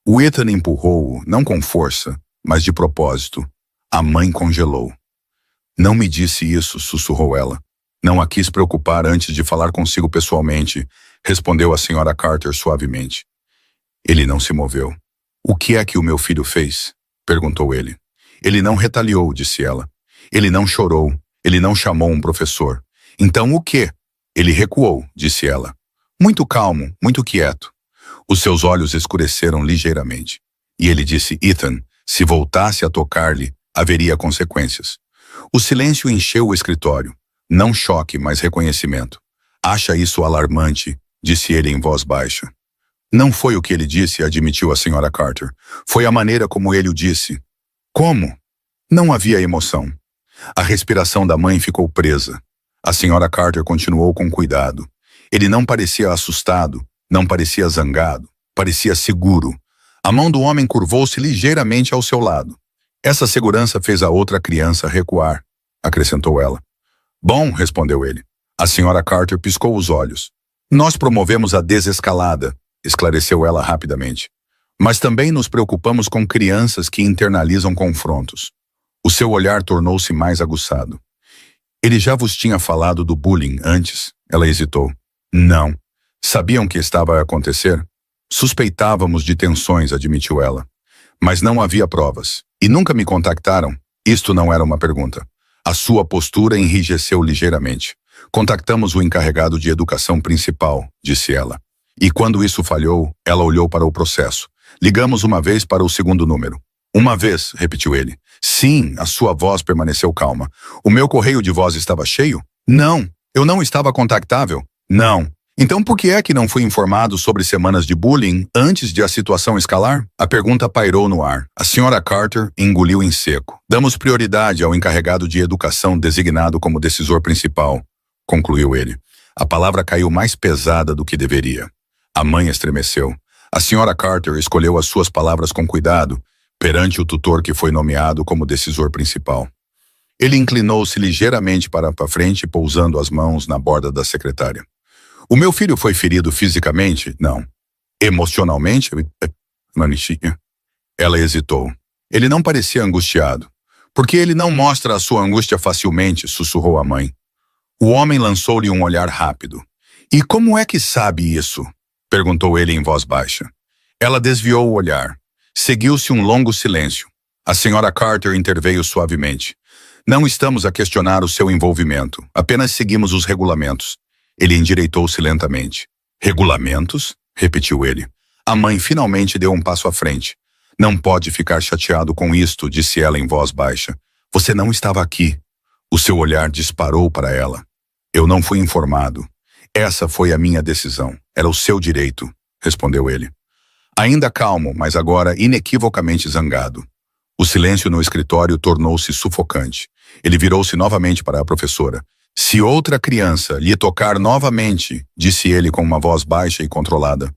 O Ethan empurrou-o, não com força, mas de propósito. A mãe congelou. Não me disse isso, sussurrou ela. Não a quis preocupar antes de falar consigo pessoalmente, respondeu a senhora Carter suavemente. Ele não se moveu. O que é que o meu filho fez? Perguntou ele. Ele não retaliou, disse ela. Ele não chorou. Ele não chamou um professor. Então o quê? Ele recuou, disse ela. Muito calmo, muito quieto. Os seus olhos escureceram ligeiramente. E ele disse, Ethan, se voltasse a tocar-lhe, haveria consequências. O silêncio encheu o escritório. Não choque, mas reconhecimento. Acha isso alarmante, disse ele em voz baixa. Não foi o que ele disse, admitiu a senhora Carter. Foi a maneira como ele o disse. Como? Não havia emoção. A respiração da mãe ficou presa. A senhora Carter continuou com cuidado. Ele não parecia assustado, não parecia zangado, parecia seguro. A mão do homem curvou-se ligeiramente ao seu lado. Essa segurança fez a outra criança recuar, acrescentou ela. Bom, respondeu ele. A senhora Carter piscou os olhos. Nós promovemos a desescalada, esclareceu ela rapidamente. Mas também nos preocupamos com crianças que internalizam confrontos. O seu olhar tornou-se mais aguçado. Ele já vos tinha falado do bullying antes? Ela hesitou. Não. Sabiam que estava a acontecer? Suspeitávamos de tensões, admitiu ela. Mas não havia provas. E nunca me contactaram? Isto não era uma pergunta. A sua postura enrijeceu ligeiramente. Contactamos o encarregado de educação principal, disse ela. E quando isso falhou, ela olhou para o processo. Ligamos uma vez para o segundo número. Uma vez, repetiu ele. Sim, a sua voz permaneceu calma. O meu correio de voz estava cheio? Não, eu não estava contactável. Não. Então por que é que não fui informado sobre semanas de bullying antes de a situação escalar? A pergunta pairou no ar. A senhora Carter engoliu em seco. Damos prioridade ao encarregado de educação designado como decisor principal, concluiu ele. A palavra caiu mais pesada do que deveria. A mãe estremeceu. A senhora Carter escolheu as suas palavras com cuidado, perante o tutor que foi nomeado como decisor principal. Ele inclinou-se ligeiramente para frente, pousando as mãos na borda da secretária. O meu filho foi ferido fisicamente? Não. Emocionalmente? Ela hesitou. Ele não parecia angustiado. Porque ele não mostra a sua angústia facilmente, sussurrou a mãe. O homem lançou-lhe um olhar rápido. E como é que sabe isso? Perguntou ele em voz baixa. Ela desviou o olhar. Seguiu-se um longo silêncio. A senhora Carter interveio suavemente. Não estamos a questionar o seu envolvimento. Apenas seguimos os regulamentos. Ele endireitou-se lentamente. Regulamentos? Repetiu ele. A mãe finalmente deu um passo à frente. Não pode ficar chateado com isto, disse ela em voz baixa. Você não estava aqui. O seu olhar disparou para ela. Eu não fui informado. Essa foi a minha decisão. Era o seu direito, respondeu ele. Ainda calmo, mas agora inequivocamente zangado. O silêncio no escritório tornou-se sufocante. Ele virou-se novamente para a professora. Se outra criança lhe tocar novamente, disse ele com uma voz baixa e controlada,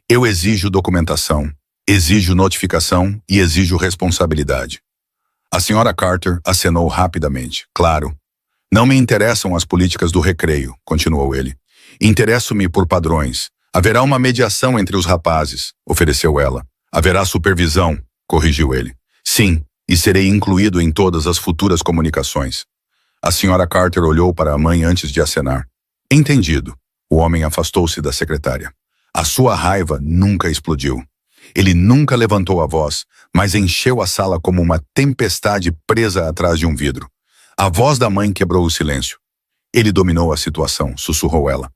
eu exijo documentação, exijo notificação e exijo responsabilidade. A senhora Carter acenou rapidamente. Claro. Não me interessam as políticas do recreio, continuou ele. Interesso-me por padrões. Haverá uma mediação entre os rapazes, ofereceu ela. Haverá supervisão, corrigiu ele. Sim, e serei incluído em todas as futuras comunicações. A senhora Carter olhou para a mãe antes de acenar. Entendido. O homem afastou-se da secretária. A sua raiva nunca explodiu. Ele nunca levantou a voz, mas encheu a sala como uma tempestade presa atrás de um vidro. A voz da mãe quebrou o silêncio. Ele dominou a situação, sussurrou ela.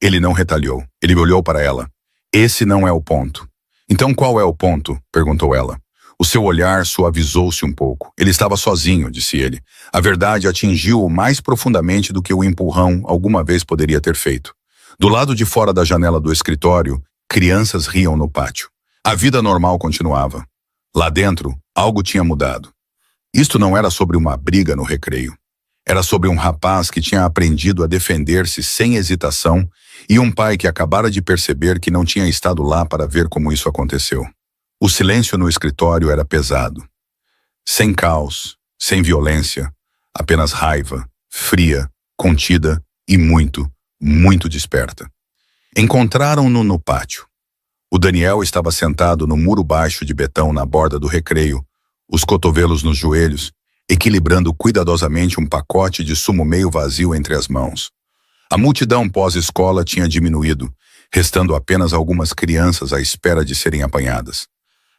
Ele não retaliou. Ele olhou para ela. Esse não é o ponto. Então qual é o ponto? Perguntou ela. O seu olhar suavizou-se um pouco. Ele estava sozinho, disse ele. A verdade atingiu-o mais profundamente do que o empurrão alguma vez poderia ter feito. Do lado de fora da janela do escritório, crianças riam no pátio. A vida normal continuava. Lá dentro, algo tinha mudado. Isto não era sobre uma briga no recreio. Era sobre um rapaz que tinha aprendido a defender-se sem hesitação e um pai que acabara de perceber que não tinha estado lá para ver como isso aconteceu. O silêncio no escritório era pesado. Sem caos, sem violência, apenas raiva, fria, contida e muito, muito desperta. Encontraram-no no pátio. O Daniel estava sentado no muro baixo de betão na borda do recreio, os cotovelos nos joelhos, equilibrando cuidadosamente um pacote de sumo meio vazio entre as mãos. A multidão pós-escola tinha diminuído, restando apenas algumas crianças à espera de serem apanhadas.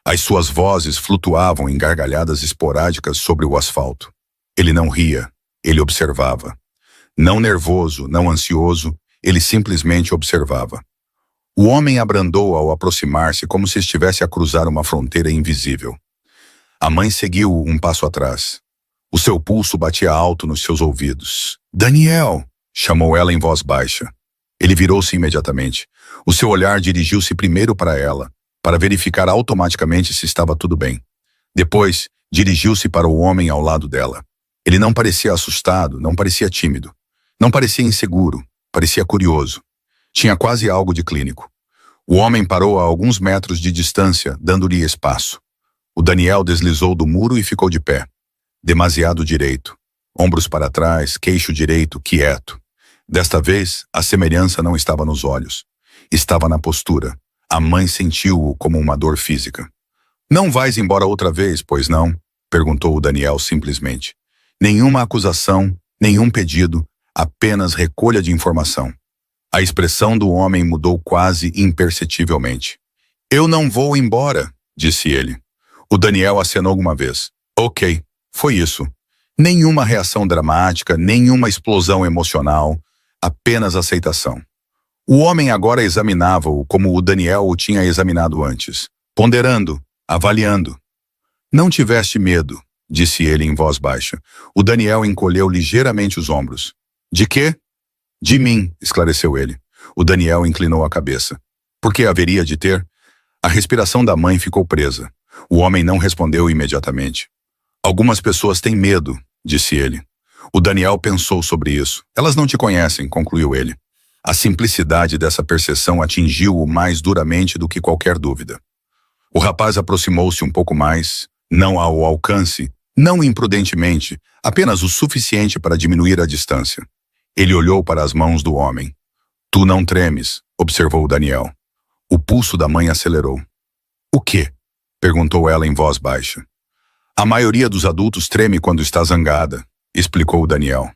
As suas vozes flutuavam em gargalhadas esporádicas sobre o asfalto. Ele não ria, ele observava. Não nervoso, não ansioso, ele simplesmente observava. O homem abrandou ao aproximar-se como se estivesse a cruzar uma fronteira invisível. A mãe seguiu um passo atrás. O seu pulso batia alto nos seus ouvidos. "Daniel!" chamou ela em voz baixa. Ele virou-se imediatamente. O seu olhar dirigiu-se primeiro para ela, para verificar automaticamente se estava tudo bem. Depois, dirigiu-se para o homem ao lado dela. Ele não parecia assustado, não parecia tímido. Não parecia inseguro, parecia curioso. Tinha quase algo de clínico. O homem parou a alguns metros de distância, dando-lhe espaço. O Daniel deslizou do muro e ficou de pé. Demasiado direito. Ombros para trás, queixo direito, quieto. Desta vez, a semelhança não estava nos olhos. Estava na postura. A mãe sentiu-o como uma dor física. "Não vais embora outra vez, pois não?" perguntou o Daniel simplesmente. Nenhuma acusação, nenhum pedido, apenas recolha de informação. A expressão do homem mudou quase imperceptivelmente. "Eu não vou embora", disse ele. O Daniel acenou uma vez. "Ok, foi isso." Nenhuma reação dramática, nenhuma explosão emocional, apenas aceitação. O homem agora examinava-o como o Daniel o tinha examinado antes, ponderando, avaliando. "Não tiveste medo", disse ele em voz baixa. O Daniel encolheu ligeiramente os ombros. "De quê?" "De mim", esclareceu ele. O Daniel inclinou a cabeça. "Por que haveria de ter?" A respiração da mãe ficou presa. O homem não respondeu imediatamente. "Algumas pessoas têm medo", disse ele. O Daniel pensou sobre isso. "Elas não te conhecem", concluiu ele. A simplicidade dessa percepção atingiu-o mais duramente do que qualquer dúvida. O rapaz aproximou-se um pouco mais, não ao alcance, não imprudentemente, apenas o suficiente para diminuir a distância. Ele olhou para as mãos do homem. "Tu não tremes", observou Daniel. O pulso da mãe acelerou. "O quê?" perguntou ela em voz baixa. "A maioria dos adultos treme quando está zangada", explicou Daniel.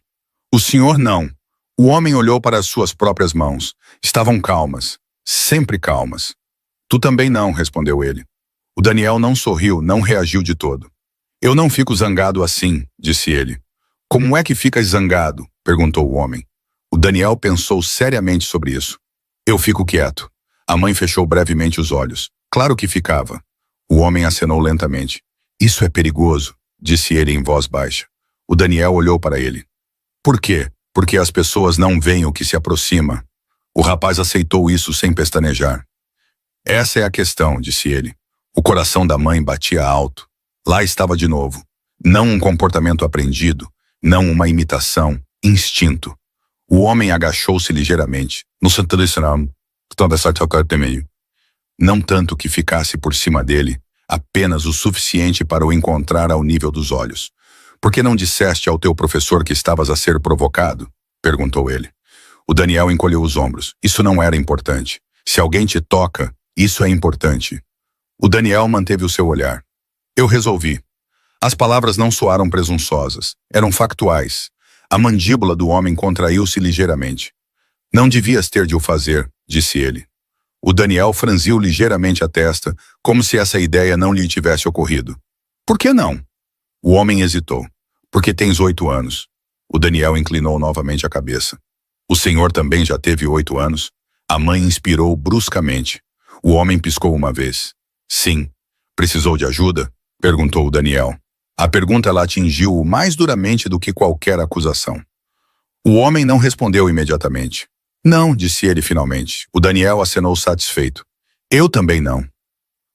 "O senhor não." O homem olhou para as suas próprias mãos. Estavam calmas, sempre calmas. "Tu também não", respondeu ele. O Daniel não sorriu, não reagiu de todo. "Eu não fico zangado assim", disse ele. "Como é que ficas zangado?" perguntou o homem. O Daniel pensou seriamente sobre isso. "Eu fico quieto." A mãe fechou brevemente os olhos. "Claro que ficava." O homem acenou lentamente. "Isso é perigoso", disse ele em voz baixa. O Daniel olhou para ele. "Por quê?" "Porque as pessoas não veem o que se aproxima." O rapaz aceitou isso sem pestanejar. "Essa é a questão", disse ele. O coração da mãe batia alto. Lá estava de novo. Não um comportamento aprendido, não uma imitação, instinto. O homem agachou-se ligeiramente. Não tanto que ficasse por cima dele, apenas o suficiente para o encontrar ao nível dos olhos. "Por que não disseste ao teu professor que estavas a ser provocado?" perguntou ele. O Daniel encolheu os ombros. "Isso não era importante. Se alguém te toca, isso é importante." O Daniel manteve o seu olhar. "Eu resolvi." As palavras não soaram presunçosas, eram factuais. A mandíbula do homem contraiu-se ligeiramente. "Não devias ter de o fazer", disse ele. O Daniel franziu ligeiramente a testa, como se essa ideia não lhe tivesse ocorrido. "Por que não?" O homem hesitou. "Porque tens 8 anos." O Daniel inclinou novamente a cabeça. "O senhor também já teve 8 anos?" A mãe inspirou bruscamente. O homem piscou uma vez. "Sim." "Precisou de ajuda?" perguntou o Daniel. A pergunta ela atingiu-o mais duramente do que qualquer acusação. O homem não respondeu imediatamente. "Não", disse ele finalmente. O Daniel acenou satisfeito. "Eu também não."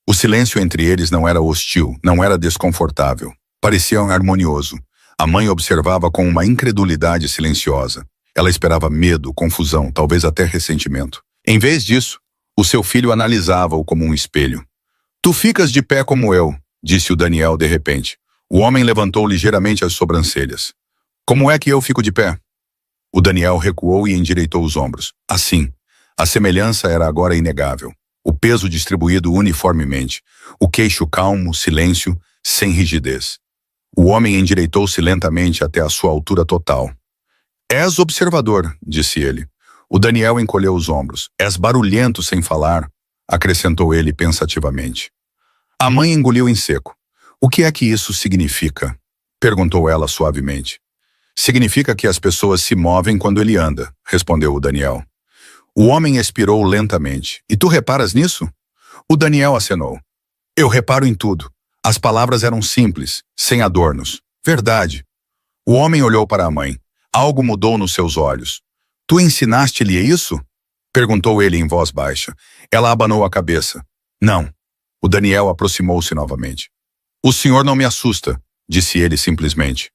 O silêncio entre eles não era hostil, não era desconfortável. Parecia harmonioso. A mãe observava com uma incredulidade silenciosa. Ela esperava medo, confusão, talvez até ressentimento. Em vez disso, o seu filho analisava-o como um espelho. Tu ficas de pé como eu, disse o Daniel de repente. O homem levantou ligeiramente as sobrancelhas. Como é que eu fico de pé? O Daniel recuou e endireitou os ombros. Assim, a semelhança era agora inegável. O peso distribuído uniformemente. O queixo calmo, silêncio, sem rigidez. O homem endireitou-se lentamente até a sua altura total. És observador, disse ele. O Daniel encolheu os ombros. És barulhento sem falar, acrescentou ele pensativamente. A mãe engoliu em seco. O que é que isso significa? Perguntou ela suavemente. Significa que as pessoas se movem quando ele anda, respondeu o Daniel. O homem expirou lentamente. E tu reparas nisso? O Daniel acenou. Eu reparo em tudo. As palavras eram simples, sem adornos. Verdade. O homem olhou para a mãe. Algo mudou nos seus olhos. Tu ensinaste-lhe isso? Perguntou ele em voz baixa. Ela abanou a cabeça. Não. O Daniel aproximou-se novamente. O senhor não me assusta, disse ele simplesmente.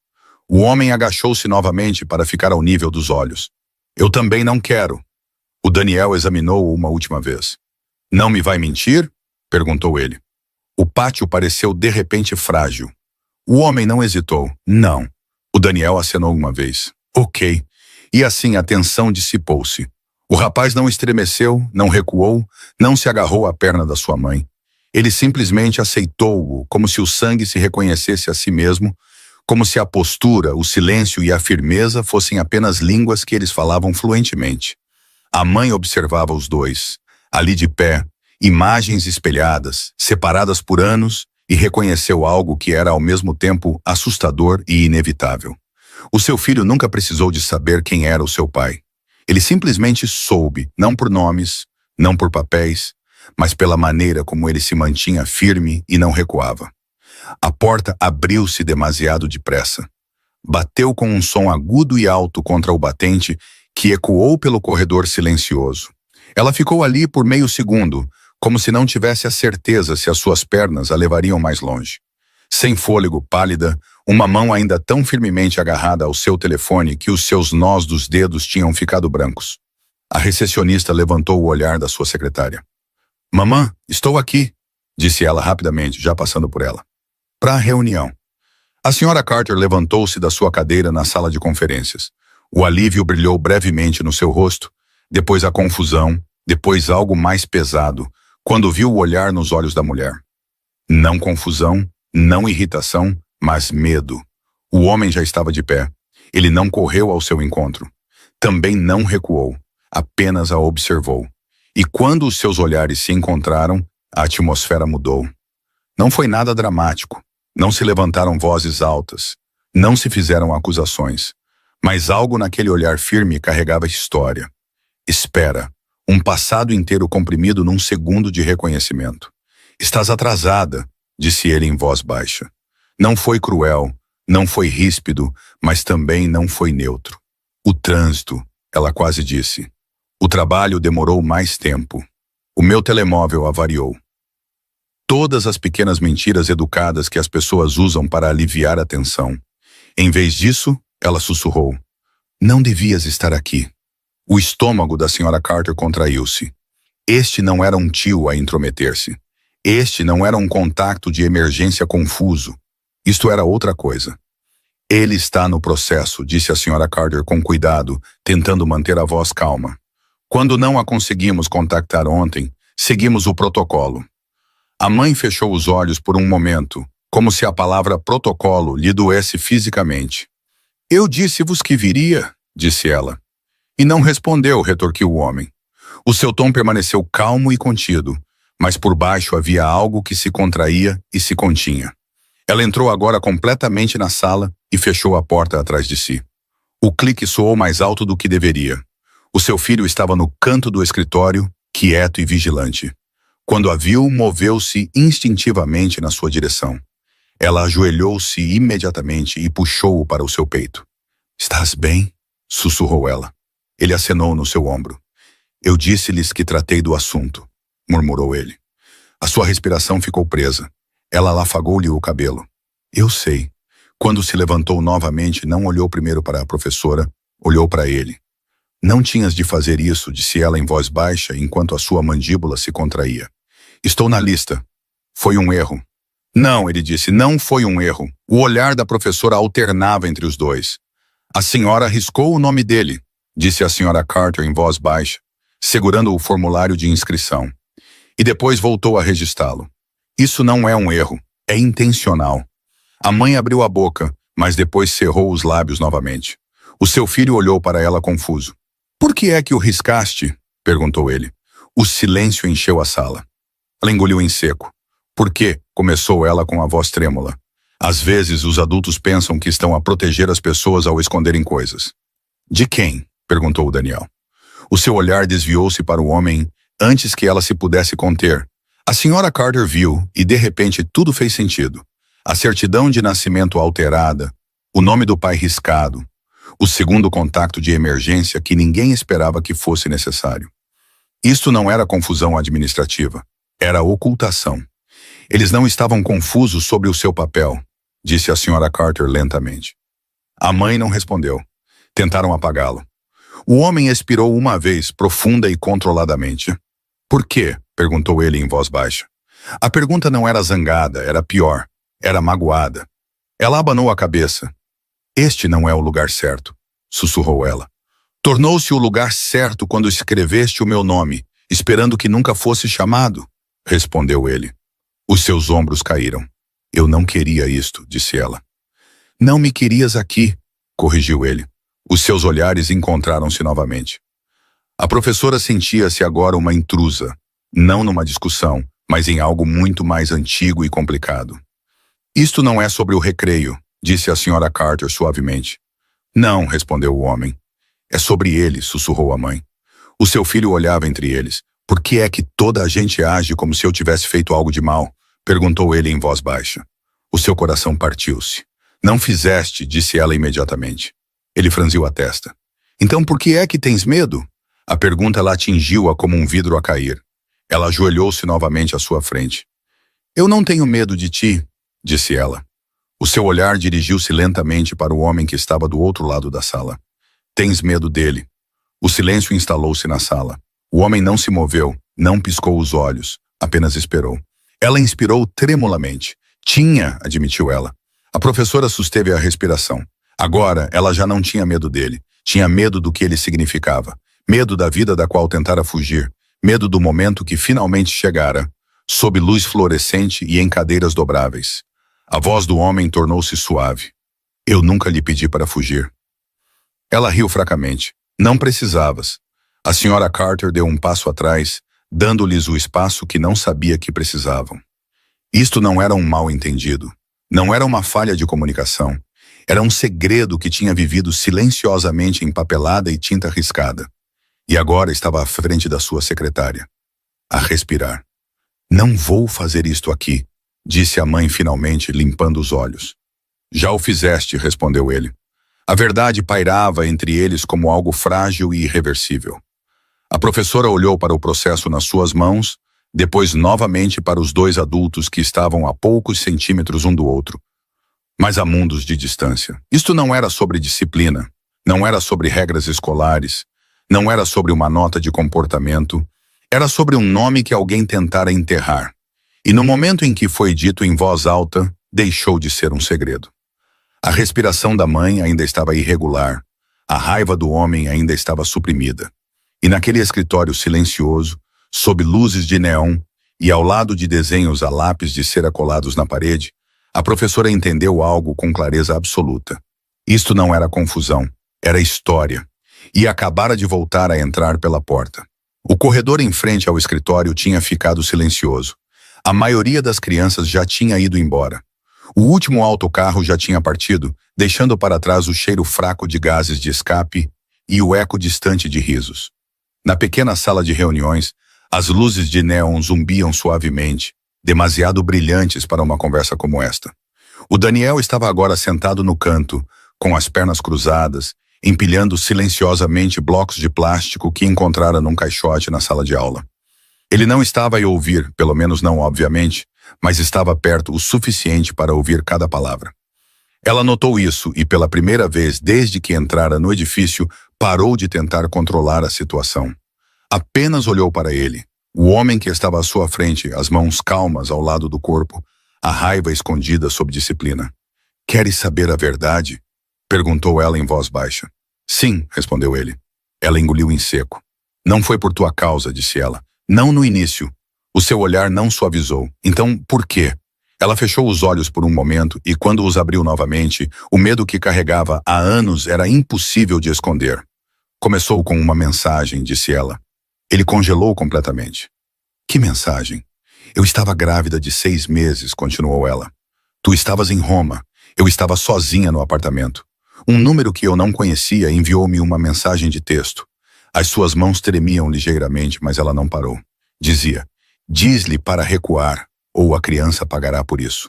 O homem agachou-se novamente para ficar ao nível dos olhos. Eu também não quero. O Daniel examinou-o uma última vez. Não me vai mentir? Perguntou ele. O pátio pareceu de repente frágil. O homem não hesitou. Não. O Daniel acenou uma vez. Ok. E assim a tensão dissipou-se. O rapaz não estremeceu, não recuou, não se agarrou à perna da sua mãe. Ele simplesmente aceitou-o, como se o sangue se reconhecesse a si mesmo, como se a postura, o silêncio e a firmeza fossem apenas línguas que eles falavam fluentemente. A mãe observava os dois, ali de pé, imagens espelhadas, separadas por anos, e reconheceu algo que era ao mesmo tempo assustador e inevitável. O seu filho nunca precisou de saber quem era o seu pai. Ele simplesmente soube, não por nomes, não por papéis, mas pela maneira como ele se mantinha firme e não recuava. A porta abriu-se demasiado depressa. Bateu com um som agudo e alto contra o batente que ecoou pelo corredor silencioso. Ela ficou ali por meio segundo, como se não tivesse a certeza se as suas pernas a levariam mais longe. Sem fôlego, pálida, uma mão ainda tão firmemente agarrada ao seu telefone que os seus nós dos dedos tinham ficado brancos. A recepcionista levantou o olhar da sua secretária. Mamã, estou aqui, disse ela rapidamente, já passando por ela. Para a reunião. A senhora Carter levantou-se da sua cadeira na sala de conferências. O alívio brilhou brevemente no seu rosto, depois a confusão, depois algo mais pesado, quando viu o olhar nos olhos da mulher. Não confusão, não irritação, mas medo. O homem já estava de pé. Ele não correu ao seu encontro. Também não recuou, apenas a observou. E quando os seus olhares se encontraram, a atmosfera mudou. Não foi nada dramático. Não se levantaram vozes altas. Não se fizeram acusações. Mas algo naquele olhar firme carregava história. Espera. Um passado inteiro comprimido num segundo de reconhecimento. Estás atrasada, disse ele em voz baixa. Não foi cruel, não foi ríspido, mas também não foi neutro. O trânsito, ela quase disse. O trabalho demorou mais tempo. O meu telemóvel avariou. Todas as pequenas mentiras educadas que as pessoas usam para aliviar a tensão. Em vez disso, ela sussurrou. Não devias estar aqui. O estômago da senhora Carter contraiu-se. Este não era um tio a intrometer-se. Este não era um contacto de emergência confuso. Isto era outra coisa. Ele está no processo, disse a senhora Carter com cuidado, tentando manter a voz calma. Quando não a conseguimos contactar ontem, seguimos o protocolo. A mãe fechou os olhos por um momento, como se a palavra protocolo lhe doesse fisicamente. Eu disse-vos que viria, disse ela. E não respondeu, retorquiu o homem. O seu tom permaneceu calmo e contido, mas por baixo havia algo que se contraía e se continha. Ela entrou agora completamente na sala e fechou a porta atrás de si. O clique soou mais alto do que deveria. O seu filho estava no canto do escritório, quieto e vigilante. Quando a viu, moveu-se instintivamente na sua direção. Ela ajoelhou-se imediatamente e puxou-o para o seu peito. Estás bem? Sussurrou ela. Ele acenou no seu ombro. Eu disse-lhes que tratei do assunto, murmurou ele. A sua respiração ficou presa. Ela afagou-lhe o cabelo. Eu sei. Quando se levantou novamente, não olhou primeiro para a professora, olhou para ele. Não tinhas de fazer isso, disse ela em voz baixa, enquanto a sua mandíbula se contraía. Estou na lista. Foi um erro. Não, ele disse, não foi um erro. O olhar da professora alternava entre os dois. A senhora riscou o nome dele, disse a senhora Carter em voz baixa, segurando o formulário de inscrição. E depois voltou a registrá-lo. Isso não é um erro, é intencional. A mãe abriu a boca, mas depois cerrou os lábios novamente. O seu filho olhou para ela confuso. Por que é que o riscaste? Perguntou ele. O silêncio encheu a sala. Ela engoliu em seco. Por quê? Começou ela com a voz trêmula. Às vezes os adultos pensam que estão a proteger as pessoas ao esconderem coisas. De quem? Perguntou o Daniel. O seu olhar desviou-se para o homem antes que ela se pudesse conter. A senhora Carter viu e de repente tudo fez sentido. A certidão de nascimento alterada, o nome do pai riscado, o segundo contato de emergência que ninguém esperava que fosse necessário. Isto não era confusão administrativa, era ocultação. Eles não estavam confusos sobre o seu papel, disse a senhora Carter lentamente. A mãe não respondeu. Tentaram apagá-lo. O homem expirou uma vez, profunda e controladamente. Por quê? Perguntou ele em voz baixa. A pergunta não era zangada, era pior. Era magoada. Ela abanou a cabeça. Este não é o lugar certo, sussurrou ela. Tornou-se o lugar certo quando escreveste o meu nome, esperando que nunca fosse chamado, respondeu ele. Os seus ombros caíram. Eu não queria isto, disse ela. Não me querias aqui, corrigiu ele. Os seus olhares encontraram-se novamente. A professora sentia-se agora uma intrusa, não numa discussão, mas em algo muito mais antigo e complicado. Isto não é sobre o recreio, disse a senhora Carter suavemente. Não, respondeu o homem. É sobre ele, sussurrou a mãe. O seu filho olhava entre eles. Por que é que toda a gente age como se eu tivesse feito algo de mal? Perguntou ele em voz baixa. O seu coração partiu-se. Não fizeste, disse ela imediatamente. Ele franziu a testa. Então por que é que tens medo? A pergunta lá atingiu-a como um vidro a cair. Ela ajoelhou-se novamente à sua frente. Eu não tenho medo de ti, disse ela. O seu olhar dirigiu-se lentamente para o homem que estava do outro lado da sala. Tens medo dele. O silêncio instalou-se na sala. O homem não se moveu, não piscou os olhos, apenas esperou. Ela inspirou tremulamente. Tinha, admitiu ela. A professora susteve a respiração. Agora, ela já não tinha medo dele. Tinha medo do que ele significava. Medo da vida da qual tentara fugir. Medo do momento que finalmente chegara, sob luz fluorescente e em cadeiras dobráveis. A voz do homem tornou-se suave. Eu nunca lhe pedi para fugir. Ela riu fracamente. Não precisavas. A senhora Carter deu um passo atrás, dando-lhes o espaço que não sabia que precisavam. Isto não era um mal-entendido. Não era uma falha de comunicação. Era um segredo que tinha vivido silenciosamente em papelada e tinta riscada. E agora estava à frente da sua secretária. A respirar. Não vou fazer isto aqui, disse a mãe finalmente, limpando os olhos. Já o fizeste, respondeu ele. A verdade pairava entre eles como algo frágil e irreversível. A professora olhou para o processo nas suas mãos, depois novamente para os dois adultos que estavam a poucos centímetros um do outro, mas a mundos de distância. Isto não era sobre disciplina, não era sobre regras escolares, não era sobre uma nota de comportamento, era sobre um nome que alguém tentara enterrar. E no momento em que foi dito em voz alta, deixou de ser um segredo. A respiração da mãe ainda estava irregular, a raiva do homem ainda estava suprimida. E naquele escritório silencioso, sob luzes de neon e ao lado de desenhos a lápis de cera colados na parede, a professora entendeu algo com clareza absoluta. Isto não era confusão, era história, e acabara de voltar a entrar pela porta. O corredor em frente ao escritório tinha ficado silencioso. A maioria das crianças já tinha ido embora. O último autocarro já tinha partido, deixando para trás o cheiro fraco de gases de escape e o eco distante de risos. Na pequena sala de reuniões, as luzes de néon zumbiam suavemente, demasiado brilhantes para uma conversa como esta. O Daniel estava agora sentado no canto, com as pernas cruzadas, empilhando silenciosamente blocos de plástico que encontrara num caixote na sala de aula. Ele não estava a ouvir, pelo menos não obviamente, mas estava perto o suficiente para ouvir cada palavra. Ela notou isso e, pela primeira vez desde que entrara no edifício, parou de tentar controlar a situação. Apenas olhou para ele, o homem que estava à sua frente, as mãos calmas ao lado do corpo, a raiva escondida sob disciplina. "Queres saber a verdade?" perguntou ela em voz baixa. "Sim", respondeu ele. Ela engoliu em seco. "Não foi por tua causa", disse ela. "Não no início. O seu olhar não suavizou. Então, por quê?" Ela fechou os olhos por um momento e, quando os abriu novamente, o medo que carregava há anos era impossível de esconder. "Começou com uma mensagem", disse ela. Ele congelou completamente. "Que mensagem?" "Eu estava grávida de 6 meses", continuou ela. "Tu estavas em Roma. Eu estava sozinha no apartamento. Um número que eu não conhecia enviou-me uma mensagem de texto. As suas mãos tremiam ligeiramente, mas ela não parou. Dizia: "Diz-lhe para recuar, ou a criança pagará por isso."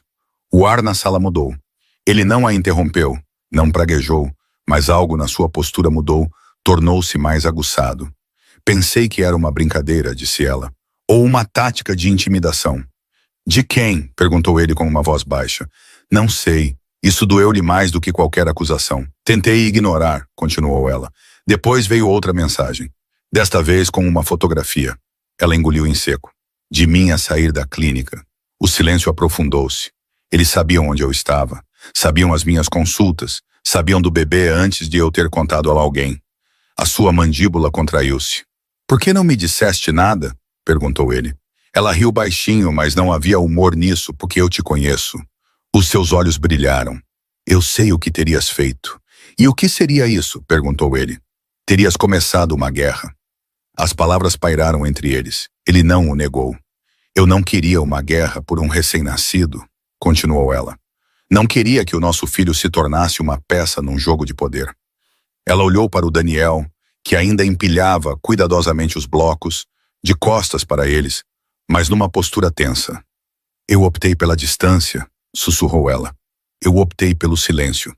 O ar na sala mudou. Ele não a interrompeu, não praguejou, mas algo na sua postura mudou, tornou-se mais aguçado. "Pensei que era uma brincadeira", disse ela, "ou uma tática de intimidação." "De quem?" perguntou ele com uma voz baixa. "Não sei. Isso doeu-lhe mais do que qualquer acusação. Tentei ignorar", continuou ela. Depois veio outra mensagem, desta vez com uma fotografia. Ela engoliu em seco. "De mim a sair da clínica." O silêncio aprofundou-se. Eles sabiam onde eu estava, sabiam as minhas consultas, sabiam do bebê antes de eu ter contado a alguém. A sua mandíbula contraiu-se. "Por que não me disseste nada?" perguntou ele. Ela riu baixinho, mas não havia humor nisso, porque eu te conheço. Os seus olhos brilharam. "Eu sei o que terias feito." "E o que seria isso?" perguntou ele. "Terias começado uma guerra." As palavras pairaram entre eles. Ele não o negou. "Eu não queria uma guerra por um recém-nascido", continuou ela. "Não queria que o nosso filho se tornasse uma peça num jogo de poder." Ela olhou para o Daniel, que ainda empilhava cuidadosamente os blocos, de costas para eles, mas numa postura tensa. "Eu optei pela distância", sussurrou ela. "Eu optei pelo silêncio."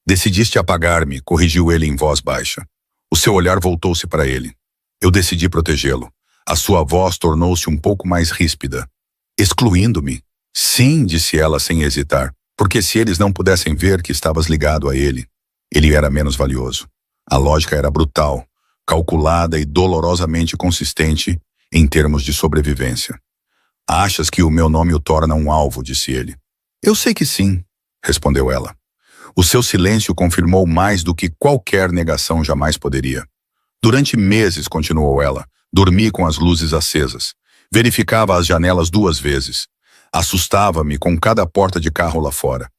"Decidiste apagar-me", corrigiu ele em voz baixa. O seu olhar voltou-se para ele. "Eu decidi protegê-lo." A sua voz tornou-se um pouco mais ríspida. "Excluindo-me?" "Sim", disse ela sem hesitar, "porque se eles não pudessem ver que estavas ligado a ele, ele era menos valioso." A lógica era brutal, calculada e dolorosamente consistente em termos de sobrevivência. "Achas que o meu nome o torna um alvo?" disse ele. "Eu sei que sim", respondeu ela. O seu silêncio confirmou mais do que qualquer negação jamais poderia. "Durante meses", continuou ela, "dormi com as luzes acesas. Verificava as janelas 2 vezes. Assustava-me com cada porta de carro lá fora."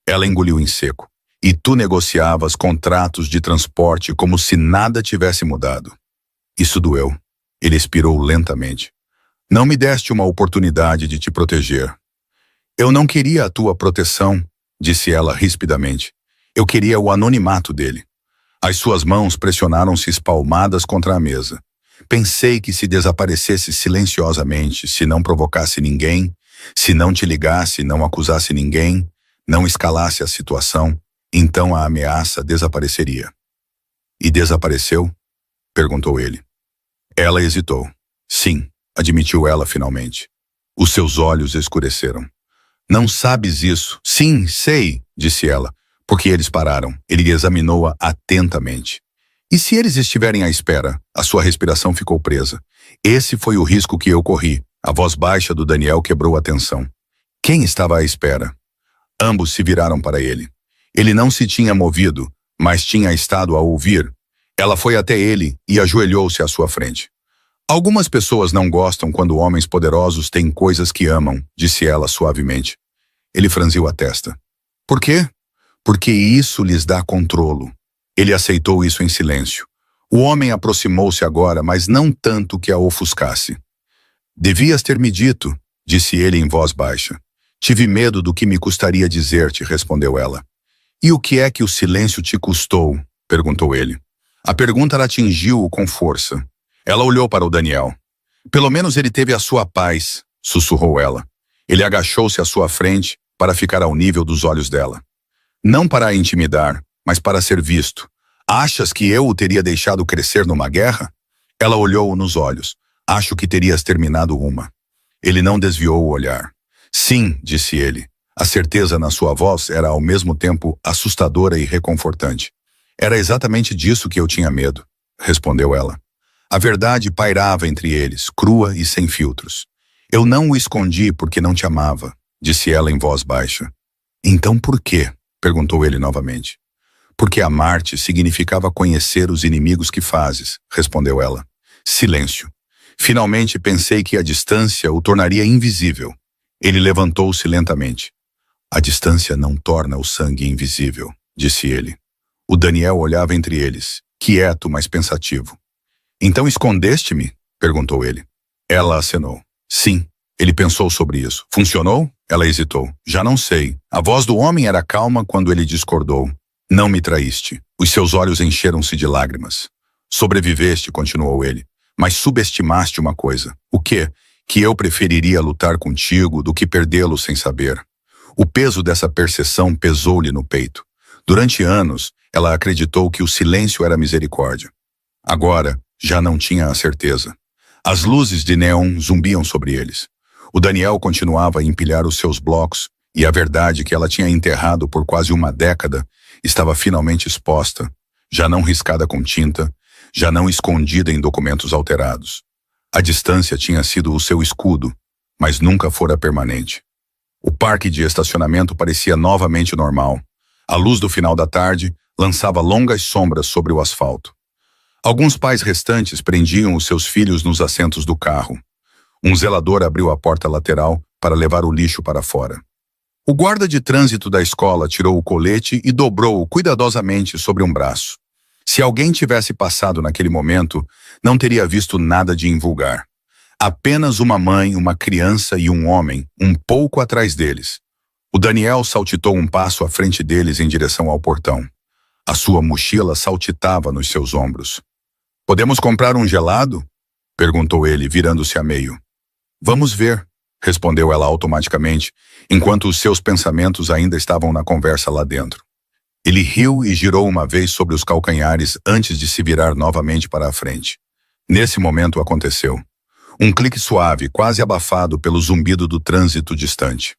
Ela engoliu em seco. "E tu negociavas contratos de transporte como se nada tivesse mudado." Isso doeu. Ele expirou lentamente. "Não me deste uma oportunidade de te proteger." "Eu não queria a tua proteção", disse ela rispidamente. "Eu queria o anonimato dele." As suas mãos pressionaram-se espalmadas contra a mesa. "Pensei que se desaparecesse silenciosamente, se não provocasse ninguém, se não te ligasse, não acusasse ninguém, não escalasse a situação, então a ameaça desapareceria." "E desapareceu?" perguntou ele. Ela hesitou. "Sim", admitiu ela finalmente. Os seus olhos escureceram. "Não sabes isso?" "Sim, sei", disse ela, porque eles pararam. Ele examinou-a atentamente. "E se eles estiverem à espera?" A sua respiração ficou presa. "Esse foi o risco que eu corri." A voz baixa do Daniel quebrou a tensão. "Quem estava à espera?" Ambos se viraram para ele. Ele não se tinha movido, mas tinha estado a ouvir. Ela foi até ele e ajoelhou-se à sua frente. "Algumas pessoas não gostam quando homens poderosos têm coisas que amam", disse ela suavemente. Ele franziu a testa. "Por quê?" "Porque isso lhes dá controlo." Ele aceitou isso em silêncio. O homem aproximou-se agora, mas não tanto que a ofuscasse. "Devias ter me dito", disse ele em voz baixa. "Tive medo do que me custaria dizer-te", respondeu ela. "E o que é que o silêncio te custou?" perguntou ele. A pergunta a atingiu-o com força. Ela olhou para o Daniel. "Pelo menos ele teve a sua paz", sussurrou ela. Ele agachou-se à sua frente para ficar ao nível dos olhos dela. "Não para a intimidar, mas para ser visto. Achas que eu o teria deixado crescer numa guerra?" Ela olhou-o nos olhos. "Acho que terias terminado uma." Ele não desviou o olhar. Sim, disse ele. A certeza na sua voz era ao mesmo tempo assustadora e reconfortante. Era exatamente disso que eu tinha medo, respondeu ela. A verdade pairava entre eles, crua e sem filtros. Eu não o escondi porque não te amava, disse ela em voz baixa. Então por quê? Perguntou ele novamente. Porque amar-te significava conhecer os inimigos que fazes, respondeu ela. Silêncio. Finalmente pensei que a distância o tornaria invisível. Ele levantou-se lentamente. A distância não torna o sangue invisível, disse ele. O Daniel olhava entre eles, quieto, mas pensativo. Então escondeste-me? Perguntou ele. Ela acenou. Sim. Ele pensou sobre isso. Funcionou? Ela hesitou. Já não sei. A voz do homem era calma quando ele discordou. Não me traíste. Os seus olhos encheram-se de lágrimas. Sobreviveste, continuou ele. Mas subestimaste uma coisa. O quê? Que eu preferiria lutar contigo do que perdê-lo sem saber. O peso dessa percepção pesou-lhe no peito. Durante anos, ela acreditou que o silêncio era misericórdia. Agora, já não tinha a certeza. As luzes de neon zumbiam sobre eles. O Daniel continuava a empilhar os seus blocos e a verdade que ela tinha enterrado por quase uma década estava finalmente exposta, já não riscada com tinta, já não escondida em documentos alterados. A distância tinha sido o seu escudo, mas nunca fora permanente. O parque de estacionamento parecia novamente normal. A luz do final da tarde lançava longas sombras sobre o asfalto. Alguns pais restantes prendiam os seus filhos nos assentos do carro. Um zelador abriu a porta lateral para levar o lixo para fora. O guarda de trânsito da escola tirou o colete e dobrou-o cuidadosamente sobre um braço. Se alguém tivesse passado naquele momento, não teria visto nada de invulgar. Apenas uma mãe, uma criança e um homem, um pouco atrás deles. O Daniel saltitou um passo à frente deles em direção ao portão. A sua mochila saltitava nos seus ombros. "Podemos comprar um gelado?" perguntou ele, virando-se a meio. "Vamos ver", respondeu ela automaticamente, enquanto os seus pensamentos ainda estavam na conversa lá dentro. Ele riu e girou uma vez sobre os calcanhares antes de se virar novamente para a frente. Nesse momento aconteceu. Um clique suave, quase abafado pelo zumbido do trânsito distante.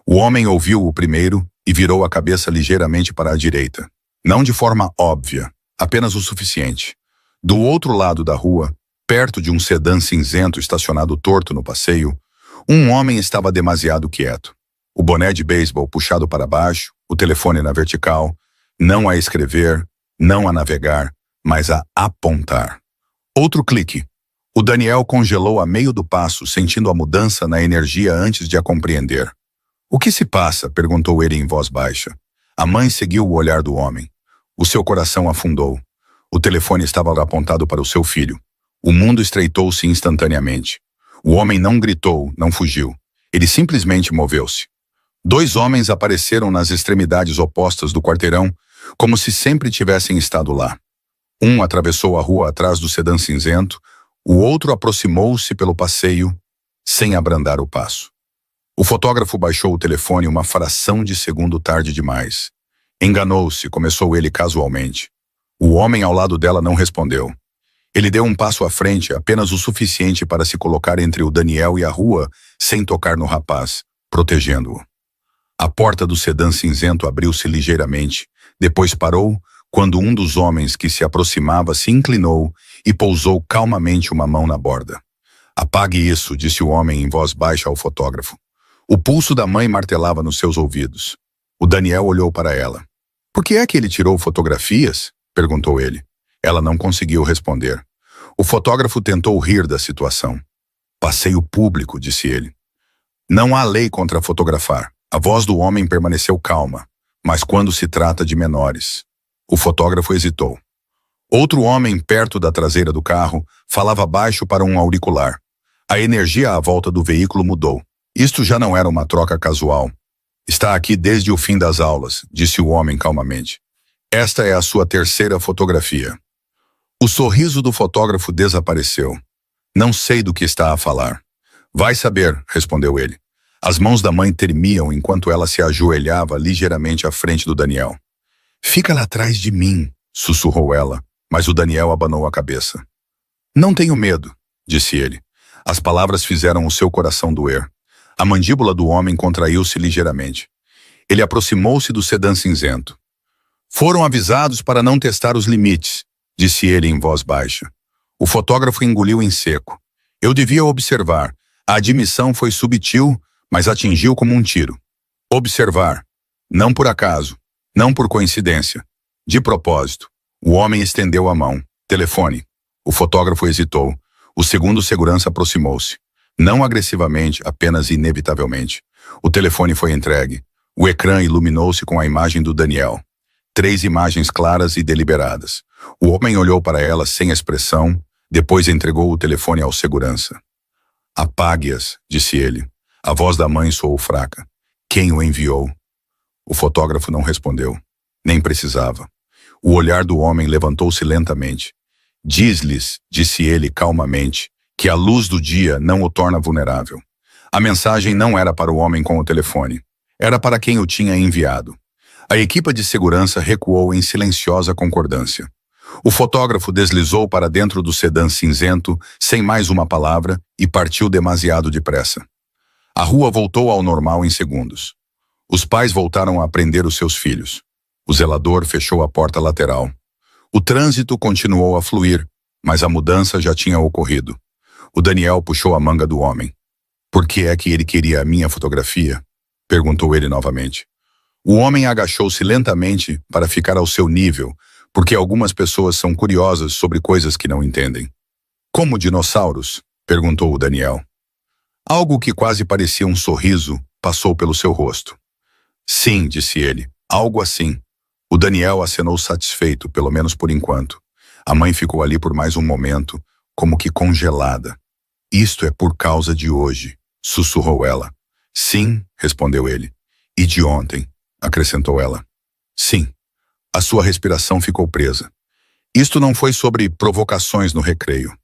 O homem ouviu o primeiro e virou a cabeça ligeiramente para a direita. Não de forma óbvia, apenas o suficiente. Do outro lado da rua, perto de um sedã cinzento estacionado torto no passeio, um homem estava demasiado quieto. O boné de beisebol puxado para baixo, o telefone na vertical, não a escrever, não a navegar, mas a apontar. Outro clique. O Daniel congelou a meio do passo, sentindo a mudança na energia antes de a compreender. "O que se passa?" perguntou ele em voz baixa. A mãe seguiu o olhar do homem. O seu coração afundou. O telefone estava apontado para o seu filho. O mundo estreitou-se instantaneamente. O homem não gritou, não fugiu. Ele simplesmente moveu-se. Dois homens apareceram nas extremidades opostas do quarteirão, como se sempre tivessem estado lá. Um atravessou a rua atrás do sedã cinzento, o outro aproximou-se pelo passeio, sem abrandar o passo. O fotógrafo baixou o telefone uma fração de segundo tarde demais. Enganou-se, começou ele casualmente. O homem ao lado dela não respondeu. Ele deu um passo à frente, apenas o suficiente para se colocar entre o Daniel e a rua, sem tocar no rapaz, protegendo-o. A porta do sedã cinzento abriu-se ligeiramente, depois parou, quando um dos homens que se aproximava se inclinou e pousou calmamente uma mão na borda. "Apague isso", disse o homem em voz baixa ao fotógrafo. O pulso da mãe martelava nos seus ouvidos. O Daniel olhou para ela. "Por que é que ele tirou fotografias?" perguntou ele. Ela não conseguiu responder. O fotógrafo tentou rir da situação. "Passeio público", disse ele. "Não há lei contra fotografar." A voz do homem permaneceu calma, mas quando se trata de menores. O fotógrafo hesitou. Outro homem, perto da traseira do carro, falava baixo para um auricular. A energia à volta do veículo mudou. Isto já não era uma troca casual. "Está aqui desde o fim das aulas", disse o homem calmamente. "Esta é a sua terceira fotografia." O sorriso do fotógrafo desapareceu. "Não sei do que está a falar." "Vai saber", respondeu ele. As mãos da mãe tremiam enquanto ela se ajoelhava ligeiramente à frente do Daniel. "Fica lá atrás de mim", sussurrou ela, mas o Daniel abanou a cabeça. "Não tenho medo", disse ele. As palavras fizeram o seu coração doer. A mandíbula do homem contraiu-se ligeiramente. Ele aproximou-se do sedã cinzento. Foram avisados para não testar os limites, disse ele em voz baixa. O fotógrafo engoliu em seco. Eu devia observar. A admissão foi subtil, mas atingiu como um tiro. Observar. Não por acaso. Não por coincidência. De propósito. O homem estendeu a mão. Telefone. O fotógrafo hesitou. O segundo segurança aproximou-se. Não agressivamente, apenas inevitavelmente. O telefone foi entregue. O ecrã iluminou-se com a imagem do Daniel. 3 imagens claras e deliberadas. O homem olhou para elas sem expressão, depois entregou o telefone ao segurança. Apague-as, disse ele. A voz da mãe soou fraca. Quem o enviou? O fotógrafo não respondeu. Nem precisava. O olhar do homem levantou-se lentamente. Diz-lhes, disse ele calmamente, que a luz do dia não o torna vulnerável. A mensagem não era para o homem com o telefone. Era para quem o tinha enviado. A equipe de segurança recuou em silenciosa concordância. O fotógrafo deslizou para dentro do sedã cinzento, sem mais uma palavra, e partiu demasiado depressa. A rua voltou ao normal em segundos. Os pais voltaram a prender os seus filhos. O zelador fechou a porta lateral. O trânsito continuou a fluir, mas a mudança já tinha ocorrido. O Daniel puxou a manga do homem. Por que é que ele queria a minha fotografia? Perguntou ele novamente. O homem agachou-se lentamente para ficar ao seu nível, porque algumas pessoas são curiosas sobre coisas que não entendem. Como dinossauros? Perguntou o Daniel. Algo que quase parecia um sorriso passou pelo seu rosto. Sim, disse ele, algo assim. O Daniel acenou satisfeito, pelo menos por enquanto. A mãe ficou ali por mais um momento, como que congelada. Isto é por causa de hoje, sussurrou ela. Sim, respondeu ele. E de ontem, acrescentou ela. Sim. A sua respiração ficou presa. Isto não foi sobre provocações no recreio.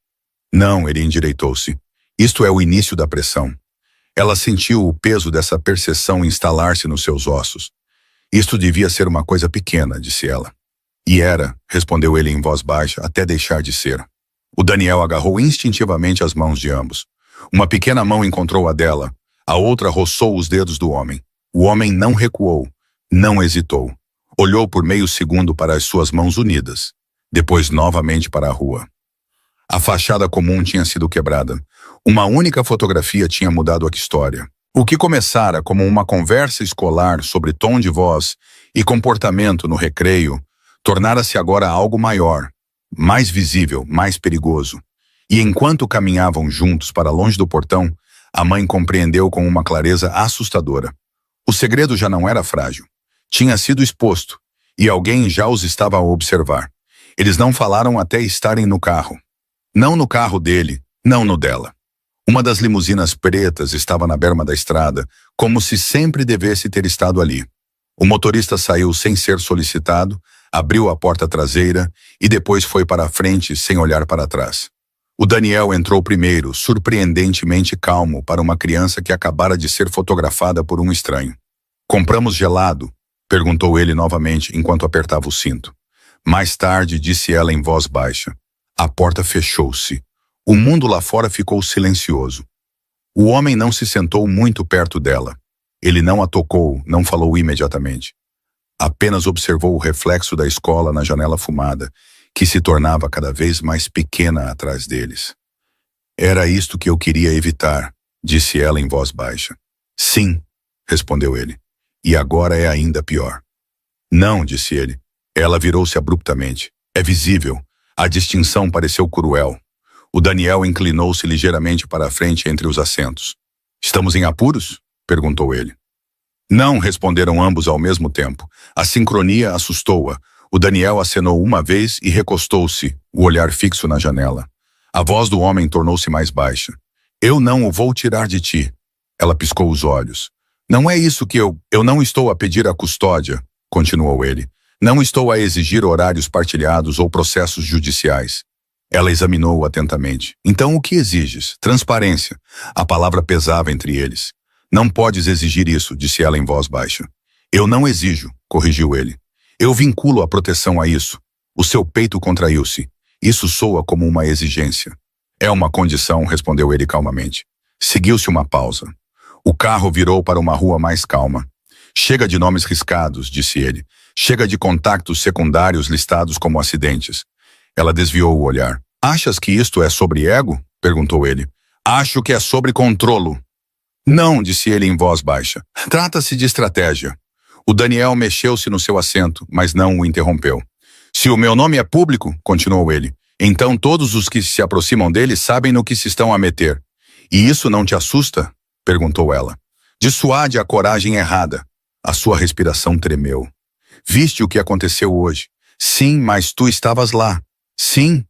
Não, ele endireitou-se. Isto é o início da pressão. Ela sentiu o peso dessa percepção instalar-se nos seus ossos. Isto devia ser uma coisa pequena, disse ela. E era, respondeu ele em voz baixa, até deixar de ser. O Daniel agarrou instintivamente as mãos de ambos. Uma pequena mão encontrou a dela, a outra roçou os dedos do homem. O homem não recuou, não hesitou. Olhou por meio segundo para as suas mãos unidas, depois novamente para a rua. A fachada comum tinha sido quebrada. Uma única fotografia tinha mudado a história. O que começara como uma conversa escolar sobre tom de voz e comportamento no recreio, tornara-se agora algo maior, mais visível, mais perigoso. E enquanto caminhavam juntos para longe do portão, a mãe compreendeu com uma clareza assustadora. O segredo já não era frágil. Tinha sido exposto, e alguém já os estava a observar. Eles não falaram até estarem no carro. Não no carro dele, não no dela. Uma das limusinas pretas estava na berma da estrada, como se sempre devesse ter estado ali. O motorista saiu sem ser solicitado, abriu a porta traseira e depois foi para a frente sem olhar para trás. O Daniel entrou primeiro, surpreendentemente calmo para uma criança que acabara de ser fotografada por um estranho. Compramos gelado? Perguntou ele novamente enquanto apertava o cinto. Mais tarde, disse ela em voz baixa. A porta fechou-se. O mundo lá fora ficou silencioso. O homem não se sentou muito perto dela. Ele não a tocou, não falou imediatamente. Apenas observou o reflexo da escola na janela fumada, que se tornava cada vez mais pequena atrás deles. Era isto que eu queria evitar, disse ela em voz baixa. Sim, respondeu ele. E agora é ainda pior. Não, disse ele. Ela virou-se abruptamente. É visível. A distinção pareceu cruel. O Daniel inclinou-se ligeiramente para a frente entre os assentos. Estamos em apuros? Perguntou ele. Não, responderam ambos ao mesmo tempo. A sincronia assustou-a. O Daniel acenou uma vez e recostou-se, o olhar fixo na janela. A voz do homem tornou-se mais baixa. Eu não o vou tirar de ti. Ela piscou os olhos. Não é isso que eu não estou a pedir a custódia, continuou ele. Não estou a exigir horários partilhados ou processos judiciais. Ela examinou-o atentamente. Então o que exiges? Transparência. A palavra pesava entre eles. Não podes exigir isso, disse ela em voz baixa. Eu não exijo, corrigiu ele. Eu vinculo a proteção a isso. O seu peito contraiu-se. Isso soa como uma exigência. É uma condição, respondeu ele calmamente. Seguiu-se uma pausa. O carro virou para uma rua mais calma. Chega de nomes riscados, disse ele. Chega de contactos secundários listados como acidentes. Ela desviou o olhar. Achas que isto é sobre ego? Perguntou ele. Acho que é sobre controlo. Não, disse ele em voz baixa. Trata-se de estratégia. O Daniel mexeu-se no seu assento, mas não o interrompeu. Se o meu nome é público, continuou ele, então todos os que se aproximam dele sabem no que se estão a meter. E isso não te assusta? Perguntou ela. Dissuade a coragem errada. A sua respiração tremeu. Viste o que aconteceu hoje? Sim, mas tu estavas lá. Sim.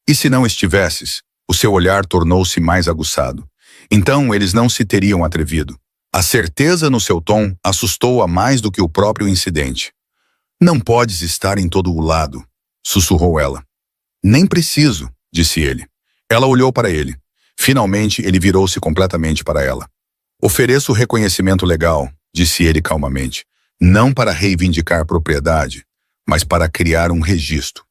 E se não estivesses? O seu olhar tornou-se mais aguçado. Então eles não se teriam atrevido. A certeza no seu tom assustou-a mais do que o próprio incidente. Não podes estar em todo o lado, sussurrou ela. Nem preciso, disse ele. Ela olhou para ele. Finalmente ele virou-se completamente para ela. Ofereço reconhecimento legal, disse ele calmamente, não para reivindicar propriedade, mas para criar um registro.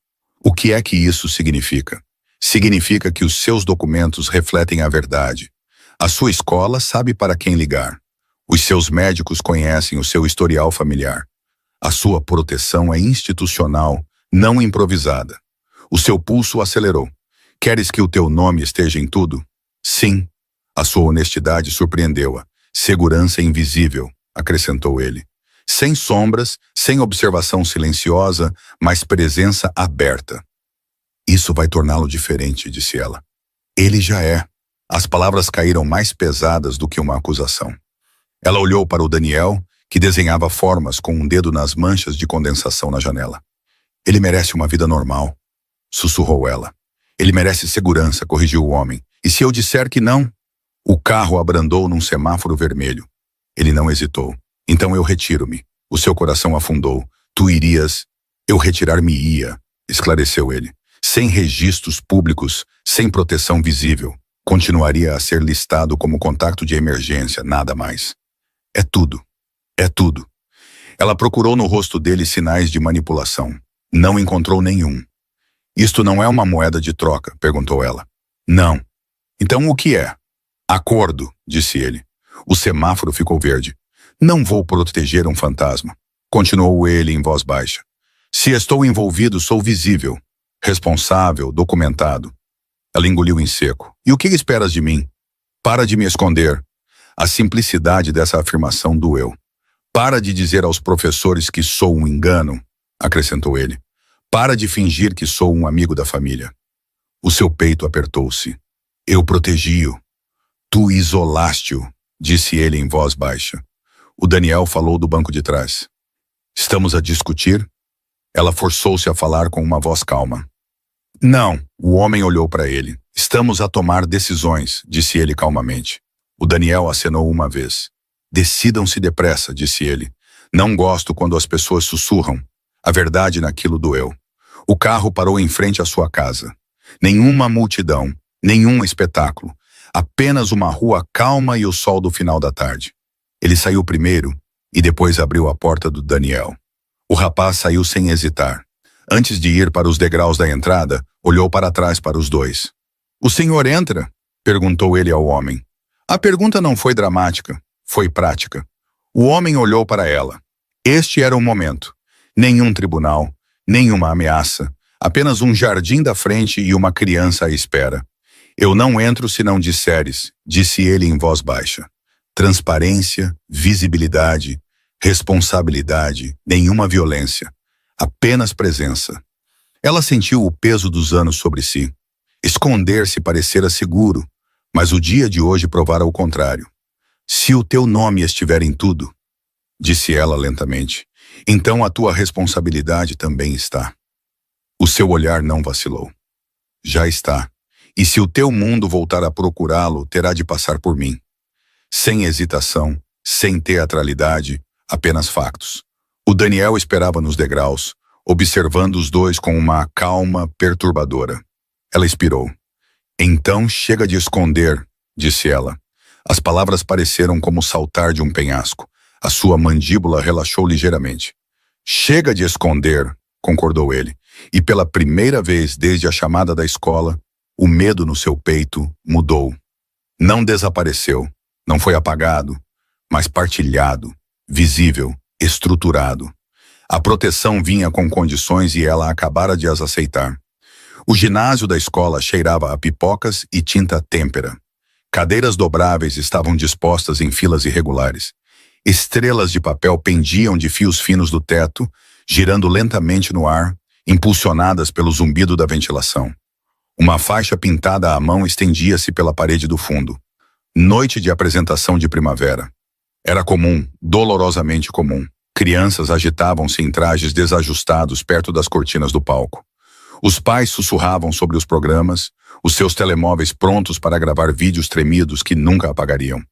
O que é que isso significa? Significa que os seus documentos refletem a verdade. A sua escola sabe para quem ligar. Os seus médicos conhecem o seu historial familiar. A sua proteção é institucional, não improvisada. O seu pulso acelerou. Queres que o teu nome esteja em tudo? Sim. A sua honestidade surpreendeu-a. Segurança invisível, acrescentou ele. Sem sombras, sem observação silenciosa, mas presença aberta. Isso vai torná-lo diferente, disse ela. Ele já é. As palavras caíram mais pesadas do que uma acusação. Ela olhou para o Daniel, que desenhava formas com um dedo nas manchas de condensação na janela. Ele merece uma vida normal, sussurrou ela. Ele merece segurança, corrigiu o homem. E se eu disser que não? O carro abrandou num semáforo vermelho. Ele não hesitou. Então eu retiro-me. O seu coração afundou. Tu irias... Eu retirar-me-ia, esclareceu ele. Sem registros públicos, sem proteção visível. Continuaria a ser listado como contato de emergência, nada mais. É tudo. É tudo. Ela procurou no rosto dele sinais de manipulação. Não encontrou nenhum. Isto não é uma moeda de troca? Perguntou ela. Não. Então o que é? Acordo, disse ele. O semáforo ficou verde. Não vou proteger um fantasma. Continuou ele em voz baixa. Se estou envolvido, sou visível. Responsável, documentado. Ela engoliu em seco. E o que esperas de mim? Para de me esconder. A simplicidade dessa afirmação doeu. Para de dizer aos professores que sou um engano, acrescentou ele. Para de fingir que sou um amigo da família. O seu peito apertou-se. Eu protegi-o. Tu isolaste-o, disse ele em voz baixa. O Daniel falou do banco de trás. Estamos a discutir? Ela forçou-se a falar com uma voz calma. Não, o homem olhou para ele. Estamos a tomar decisões, disse ele calmamente. O Daniel acenou uma vez. Decidam-se depressa, disse ele. Não gosto quando as pessoas sussurram. A verdade naquilo doeu. O carro parou em frente à sua casa. Nenhuma multidão, nenhum espetáculo. Apenas uma rua calma e o sol do final da tarde. Ele saiu primeiro e depois abriu a porta do Daniel. O rapaz saiu sem hesitar. Antes de ir para os degraus da entrada, olhou para trás para os dois. O senhor entra? Perguntou ele ao homem. A pergunta não foi dramática, foi prática. O homem olhou para ela. Este era o momento. Nenhum tribunal, nenhuma ameaça, apenas um jardim da frente e uma criança à espera. Eu não entro se não disseres, disse ele em voz baixa. Transparência, visibilidade, responsabilidade, nenhuma violência. Apenas presença. Ela sentiu o peso dos anos sobre si. Esconder-se parecera seguro, mas o dia de hoje provara o contrário. Se o teu nome estiver em tudo, disse ela lentamente, então a tua responsabilidade também está. O seu olhar não vacilou. Já está. E se o teu mundo voltar a procurá-lo, terá de passar por mim. Sem hesitação, sem teatralidade, apenas factos. O Daniel esperava nos degraus, observando os dois com uma calma perturbadora. Ela expirou. Então chega de esconder, disse ela. As palavras pareceram como saltar de um penhasco. A sua mandíbula relaxou ligeiramente. Chega de esconder, concordou ele. E pela primeira vez desde a chamada da escola, o medo no seu peito mudou. Não desapareceu, não foi apagado, mas partilhado, visível, estruturado. A proteção vinha com condições e ela acabara de as aceitar. O ginásio da escola cheirava a pipocas e tinta têmpera. Cadeiras dobráveis estavam dispostas em filas irregulares. Estrelas de papel pendiam de fios finos do teto, girando lentamente no ar, impulsionadas pelo zumbido da ventilação. Uma faixa pintada à mão estendia-se pela parede do fundo. Noite de apresentação de primavera. Era comum, dolorosamente comum. Crianças agitavam-se em trajes desajustados perto das cortinas do palco. Os pais sussurravam sobre os programas, os seus telemóveis prontos para gravar vídeos tremidos que nunca apagariam.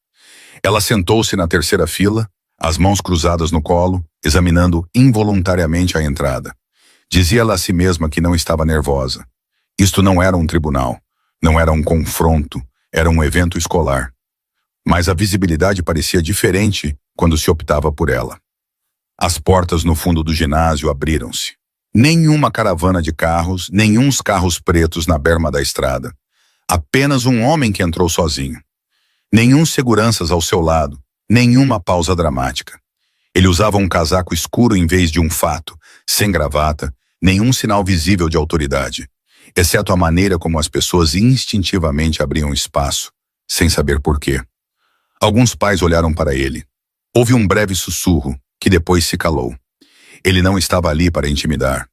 Ela sentou-se na terceira fila, as mãos cruzadas no colo, examinando involuntariamente a entrada. Dizia-ela a si mesma que não estava nervosa. Isto não era um tribunal, não era um confronto, era um evento escolar. Mas a visibilidade parecia diferente quando se optava por ela. As portas no fundo do ginásio abriram-se. Nenhuma caravana de carros, nenhum carros pretos na berma da estrada. Apenas um homem que entrou sozinho. Nenhum seguranças ao seu lado, nenhuma pausa dramática. Ele usava um casaco escuro em vez de um fato, sem gravata, nenhum sinal visível de autoridade, exceto a maneira como as pessoas instintivamente abriam espaço, sem saber porquê. Alguns pais olharam para ele. Houve um breve sussurro, que depois se calou. Ele não estava ali para intimidar.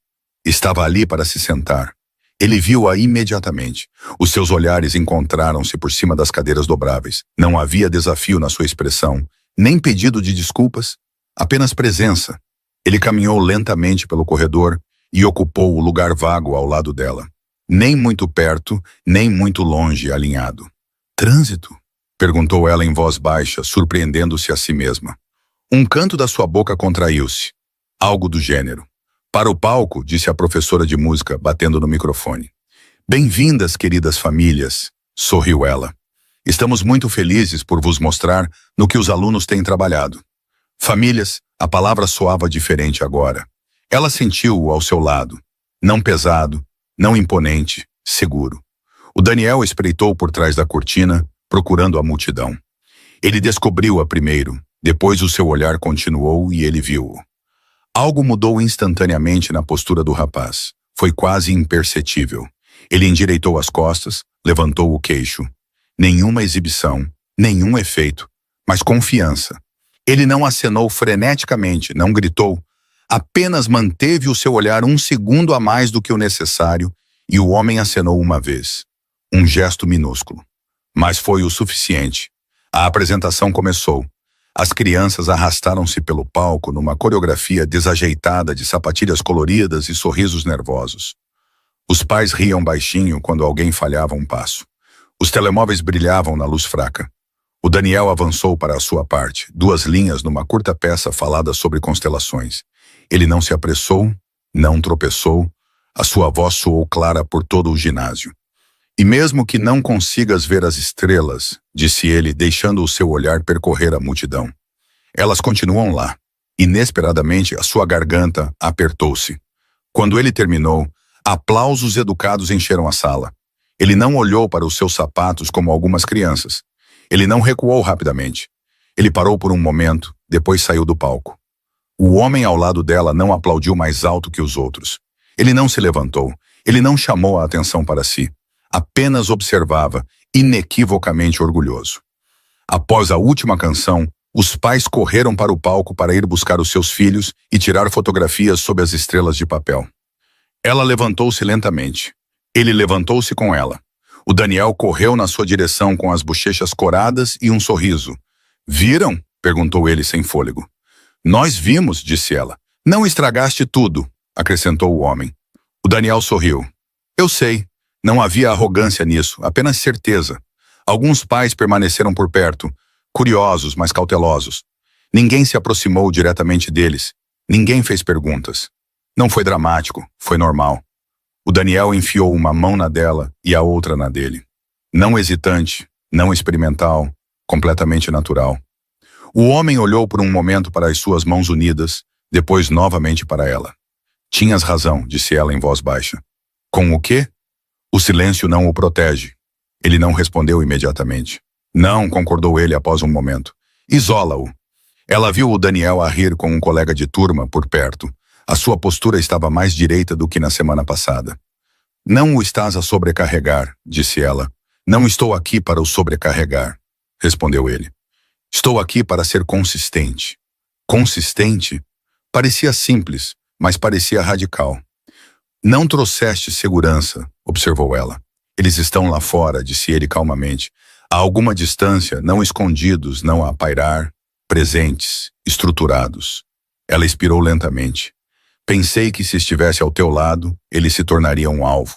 Estava ali para se sentar. Ele viu-a imediatamente. Os seus olhares encontraram-se por cima das cadeiras dobráveis. Não havia desafio na sua expressão, nem pedido de desculpas, apenas presença. Ele caminhou lentamente pelo corredor e ocupou o lugar vago ao lado dela. Nem muito perto, nem muito longe, alinhado. Trânsito? Perguntou ela em voz baixa, surpreendendo-se a si mesma. Um canto da sua boca contraiu-se. Algo do gênero. Para o palco, disse a professora de música, batendo no microfone. Bem-vindas, queridas famílias, sorriu ela. Estamos muito felizes por vos mostrar no que os alunos têm trabalhado. Famílias, a palavra soava diferente agora. Ela sentiu-o ao seu lado. Não pesado, não imponente, seguro. O Daniel espreitou por trás da cortina, procurando a multidão. Ele descobriu-a primeiro, depois o seu olhar continuou e ele viu-o. Algo mudou instantaneamente na postura do rapaz. Foi quase imperceptível. Ele endireitou as costas, levantou o queixo. Nenhuma exibição, nenhum efeito, mas confiança. Ele não acenou freneticamente, não gritou. Apenas manteve o seu olhar um segundo a mais do que o necessário e o homem acenou uma vez. Um gesto minúsculo. Mas foi o suficiente. A apresentação começou. As crianças arrastaram-se pelo palco numa coreografia desajeitada de sapatilhas coloridas e sorrisos nervosos. Os pais riam baixinho quando alguém falhava um passo. Os telemóveis brilhavam na luz fraca. O Daniel avançou para a sua parte, 2 linhas numa curta peça falada sobre constelações. Ele não se apressou, não tropeçou, a sua voz soou clara por todo o ginásio. E mesmo que não consigas ver as estrelas, disse ele, deixando o seu olhar percorrer a multidão. Elas continuam lá. Inesperadamente, a sua garganta apertou-se. Quando ele terminou, aplausos educados encheram a sala. Ele não olhou para os seus sapatos como algumas crianças. Ele não recuou rapidamente. Ele parou por um momento, depois saiu do palco. O homem ao lado dela não aplaudiu mais alto que os outros. Ele não se levantou. Ele não chamou a atenção para si. Apenas observava, inequivocamente orgulhoso. Após a última canção, os pais correram para o palco para ir buscar os seus filhos e tirar fotografias sob as estrelas de papel. Ela levantou-se lentamente. Ele levantou-se com ela. O Daniel correu na sua direção com as bochechas coradas e um sorriso. Viram? Perguntou ele sem fôlego. Nós vimos, disse ela. Não estragaste tudo, acrescentou o homem. O Daniel sorriu. Eu sei. Não havia arrogância nisso, apenas certeza. Alguns pais permaneceram por perto, curiosos, mas cautelosos. Ninguém se aproximou diretamente deles. Ninguém fez perguntas. Não foi dramático, foi normal. O Daniel enfiou uma mão na dela e a outra na dele. Não hesitante, não experimental, completamente natural. O homem olhou por um momento para as suas mãos unidas, depois novamente para ela. Tinhas razão, disse ela em voz baixa. Com o quê? O silêncio não o protege. Ele não respondeu imediatamente. Não, concordou ele após um momento. Isola-o. Ela viu o Daniel a rir com um colega de turma por perto. A sua postura estava mais direita do que na semana passada. Não o estás a sobrecarregar, disse ela. Não estou aqui para o sobrecarregar, respondeu ele. Estou aqui para ser consistente. Consistente? Parecia simples, mas parecia radical. Não trouxeste segurança, observou ela. Eles estão lá fora, disse ele calmamente. A alguma distância, não escondidos, não a pairar, presentes, estruturados. Ela expirou lentamente. Pensei que se estivesse ao teu lado, ele se tornaria um alvo.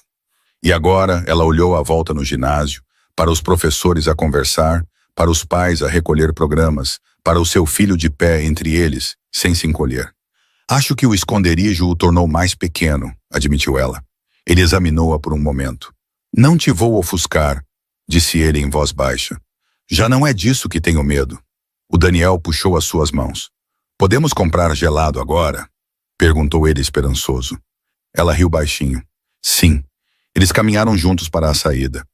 E agora ela olhou à volta no ginásio, para os professores a conversar, para os pais a recolher programas, para o seu filho de pé entre eles, sem se encolher. Acho que o esconderijo o tornou mais pequeno, admitiu ela. Ele examinou-a por um momento. Não te vou ofuscar, disse ele em voz baixa. Já não é disso que tenho medo. O Daniel puxou as suas mãos. Podemos comprar gelado agora? Perguntou ele esperançoso. Ela riu baixinho. Sim. Eles caminharam juntos para a saída.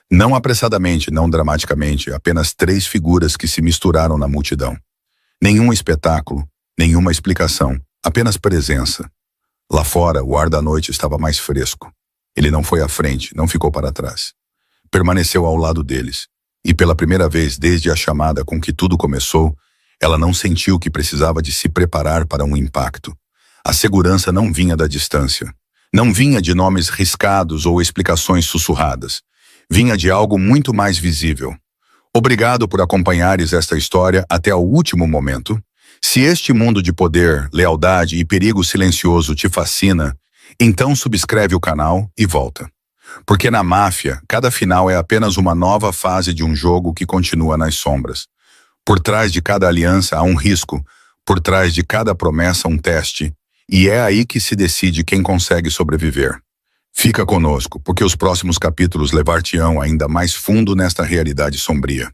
Não apressadamente, não dramaticamente, apenas 3 figuras que se misturaram na multidão. Nenhum espetáculo, nenhuma explicação, apenas presença. Lá fora, o ar da noite estava mais fresco. Ele não foi à frente, não ficou para trás. Permaneceu ao lado deles. E pela primeira vez desde a chamada com que tudo começou, ela não sentiu que precisava de se preparar para um impacto. A segurança não vinha da distância. Não vinha de nomes riscados ou explicações sussurradas. Vinha de algo muito mais visível. Obrigado por acompanhares esta história até o último momento. Se este mundo de poder, lealdade e perigo silencioso te fascina, então subscreve o canal e volta. Porque na máfia, cada final é apenas uma nova fase de um jogo que continua nas sombras. Por trás de cada aliança há um risco, por trás de cada promessa um teste, e é aí que se decide quem consegue sobreviver. Fica conosco, porque os próximos capítulos levar-te-ão ainda mais fundo nesta realidade sombria.